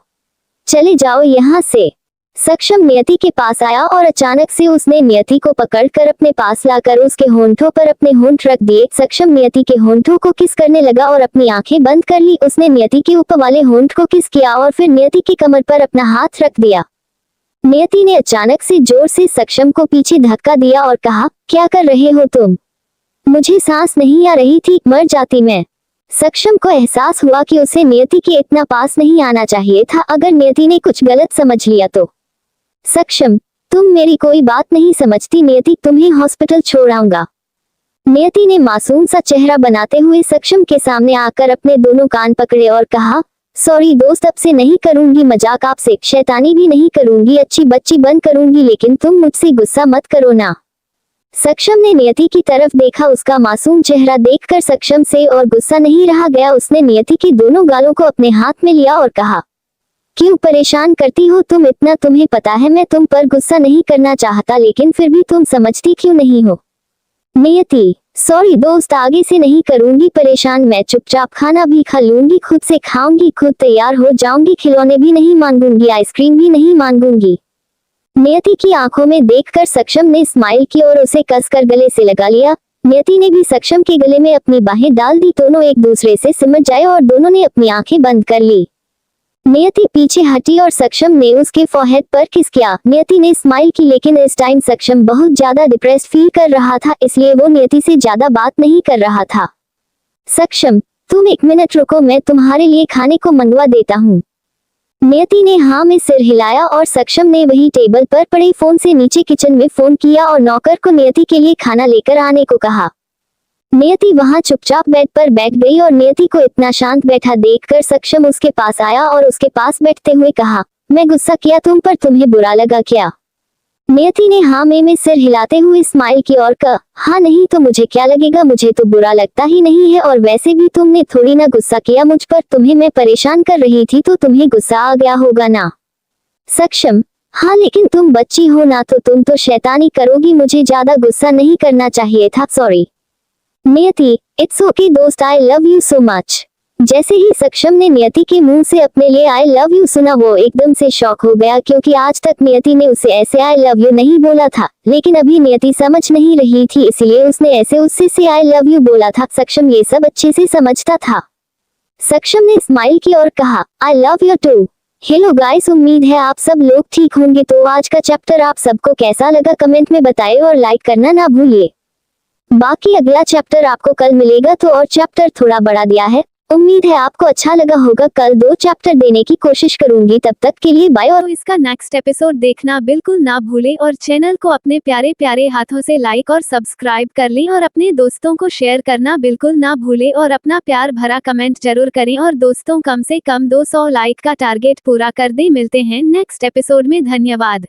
चले जाओ यहाँ से। सक्षम नियति के पास आया और अचानक से उसने नियति को पकड़कर अपने पास लाकर उसके होंठों पर अपने होंठ रख दिए। सक्षम नियति के होंठों को किस करने लगा और अपनी आंखें बंद कर ली। उसने नियति के ऊपर वाले होंठ को किस किया और फिर नियति की कमर पर अपना हाथ रख दिया। नियति ने अचानक से जोर से सक्षम को पीछे धक्का दिया और कहा, क्या कर रहे हो तुम? मुझे सांस नहीं आ रही थी, मर जाती मैं। सक्षम को एहसास हुआ कि उसे नियति के इतना पास नहीं आना चाहिए था। अगर नियति ने कुछ गलत समझ लिया तो। सक्षम, तुम मेरी कोई बात नहीं समझती नियति, तुम्हें हॉस्पिटल छोड़ आऊंगा। नियति ने मासूम सा चेहरा बनाते हुए सक्षम के सामने आकर अपने दोनों कान पकड़े और कहा, सॉरी दोस्त, अब से नहीं करूंगी मजाक आपसे, शैतानी भी नहीं करूंगी, अच्छी बच्ची बन करूंगी, लेकिन तुम मुझसे गुस्सा मत करो ना। सक्षम ने नियति की तरफ देखा। उसका मासूम चेहरा देखकर सक्षम से और गुस्सा नहीं रहा गया। उसने नियति की दोनों गालों को अपने हाथ में लिया और कहा, क्यों परेशान करती हो तुम इतना? तुम्हें पता है मैं तुम पर गुस्सा नहीं करना चाहता, लेकिन फिर भी तुम समझती क्यों नहीं हो? नियति, सॉरी दोस्त, आगे से नहीं करूंगी परेशान, मैं चुपचाप खाना भी खा लूंगी, खुद से खाऊंगी, खुद तैयार हो जाऊंगी, खिलौने भी नहीं मांगूंगी, आइसक्रीम भी नहीं मांगूंगी। नियति की आंखों में देखकर सक्षम ने स्माइल की और उसे कसकर गले से लगा लिया। नियति ने भी सक्षम के गले में अपनी बाहें डाल दी। दोनों एक दूसरे से सिमट जाए और दोनों ने अपनी आंखें बंद कर ली। नियति पीछे हटी और सक्षम ने उसके फोरहेड पर किस किया। नियति ने स्माइल की, लेकिन इस टाइम सक्षम बहुत ज्यादा डिप्रेस्ड फील कर रहा था, इसलिए वो नियति से ज्यादा बात नहीं कर रहा था। सक्षम, तुम एक मिनट रुको, मैं तुम्हारे लिए खाने को मंगवा देता हूँ। नियति ने हाँ में सिर हिलाया और सक्षम ने वही टेबल पर पड़े फोन से नीचे किचन में फोन किया और नौकर को नियति के लिए खाना लेकर आने को कहा। नियति वहां चुपचाप बेड पर बैठ गई और नियति को इतना शांत बैठा देखकर सक्षम उसके पास आया और उसके पास बैठते हुए कहा, मैं गुस्सा किया तुम पर, तुम्हें बुरा लगा क्या? नियति ने हाँ में सिर हिलाते हुए स्माइल की और कहा, हाँ नहीं तो मुझे क्या लगेगा, मुझे तो बुरा लगता ही नहीं है, और वैसे भी तुमने थोड़ी ना गुस्सा किया मुझ पर, तुम्हें मैं परेशान कर रही थी तो तुम्हें गुस्सा आ गया होगा ना। सक्षम, हाँ लेकिन तुम बच्ची हो ना, तो तुम तो शैतानी करोगी, मुझे ज्यादा गुस्सा नहीं करना चाहिए था, सॉरी। नियति, इट्स ओके दोस्त, आई लव यू सो मच। जैसे ही सक्षम ने नियति के मुंह से अपने लिए आई लव यू सुना, वो एकदम से शॉक हो गया, क्योंकि आज तक नियति ने उसे ऐसे आई लव यू नहीं बोला था। लेकिन अभी नियति समझ नहीं रही थी, इसलिए उसने ऐसे उससे से आई लव यू बोला था। सक्षम ये सब अच्छे से समझता था। सक्षम ने स्माइल की और कहा, I love you too. Hello guys, उम्मीद है आप सब लोग ठीक होंगे। तो आज का चैप्टर आप सबको कैसा लगा कमेंट में बताइए और लाइक करना ना भूलिए। बाकी अगला चैप्टर आपको कल मिलेगा, तो और चैप्टर थोड़ा बड़ा दिया है, उम्मीद है आपको अच्छा लगा होगा। कल 2 चैप्टर देने की कोशिश करूंगी, तब तक के लिए बाय। और इसका नेक्स्ट एपिसोड देखना बिल्कुल ना भूलें और चैनल को अपने प्यारे प्यारे हाथों से लाइक और सब्सक्राइब कर लें और अपने दोस्तों को शेयर करना बिल्कुल ना भूलें और अपना प्यार भरा कमेंट जरूर करें और दोस्तों कम से कम 200 लाइक का टारगेट पूरा कर दें। मिलते हैं नेक्स्ट एपिसोड में, धन्यवाद।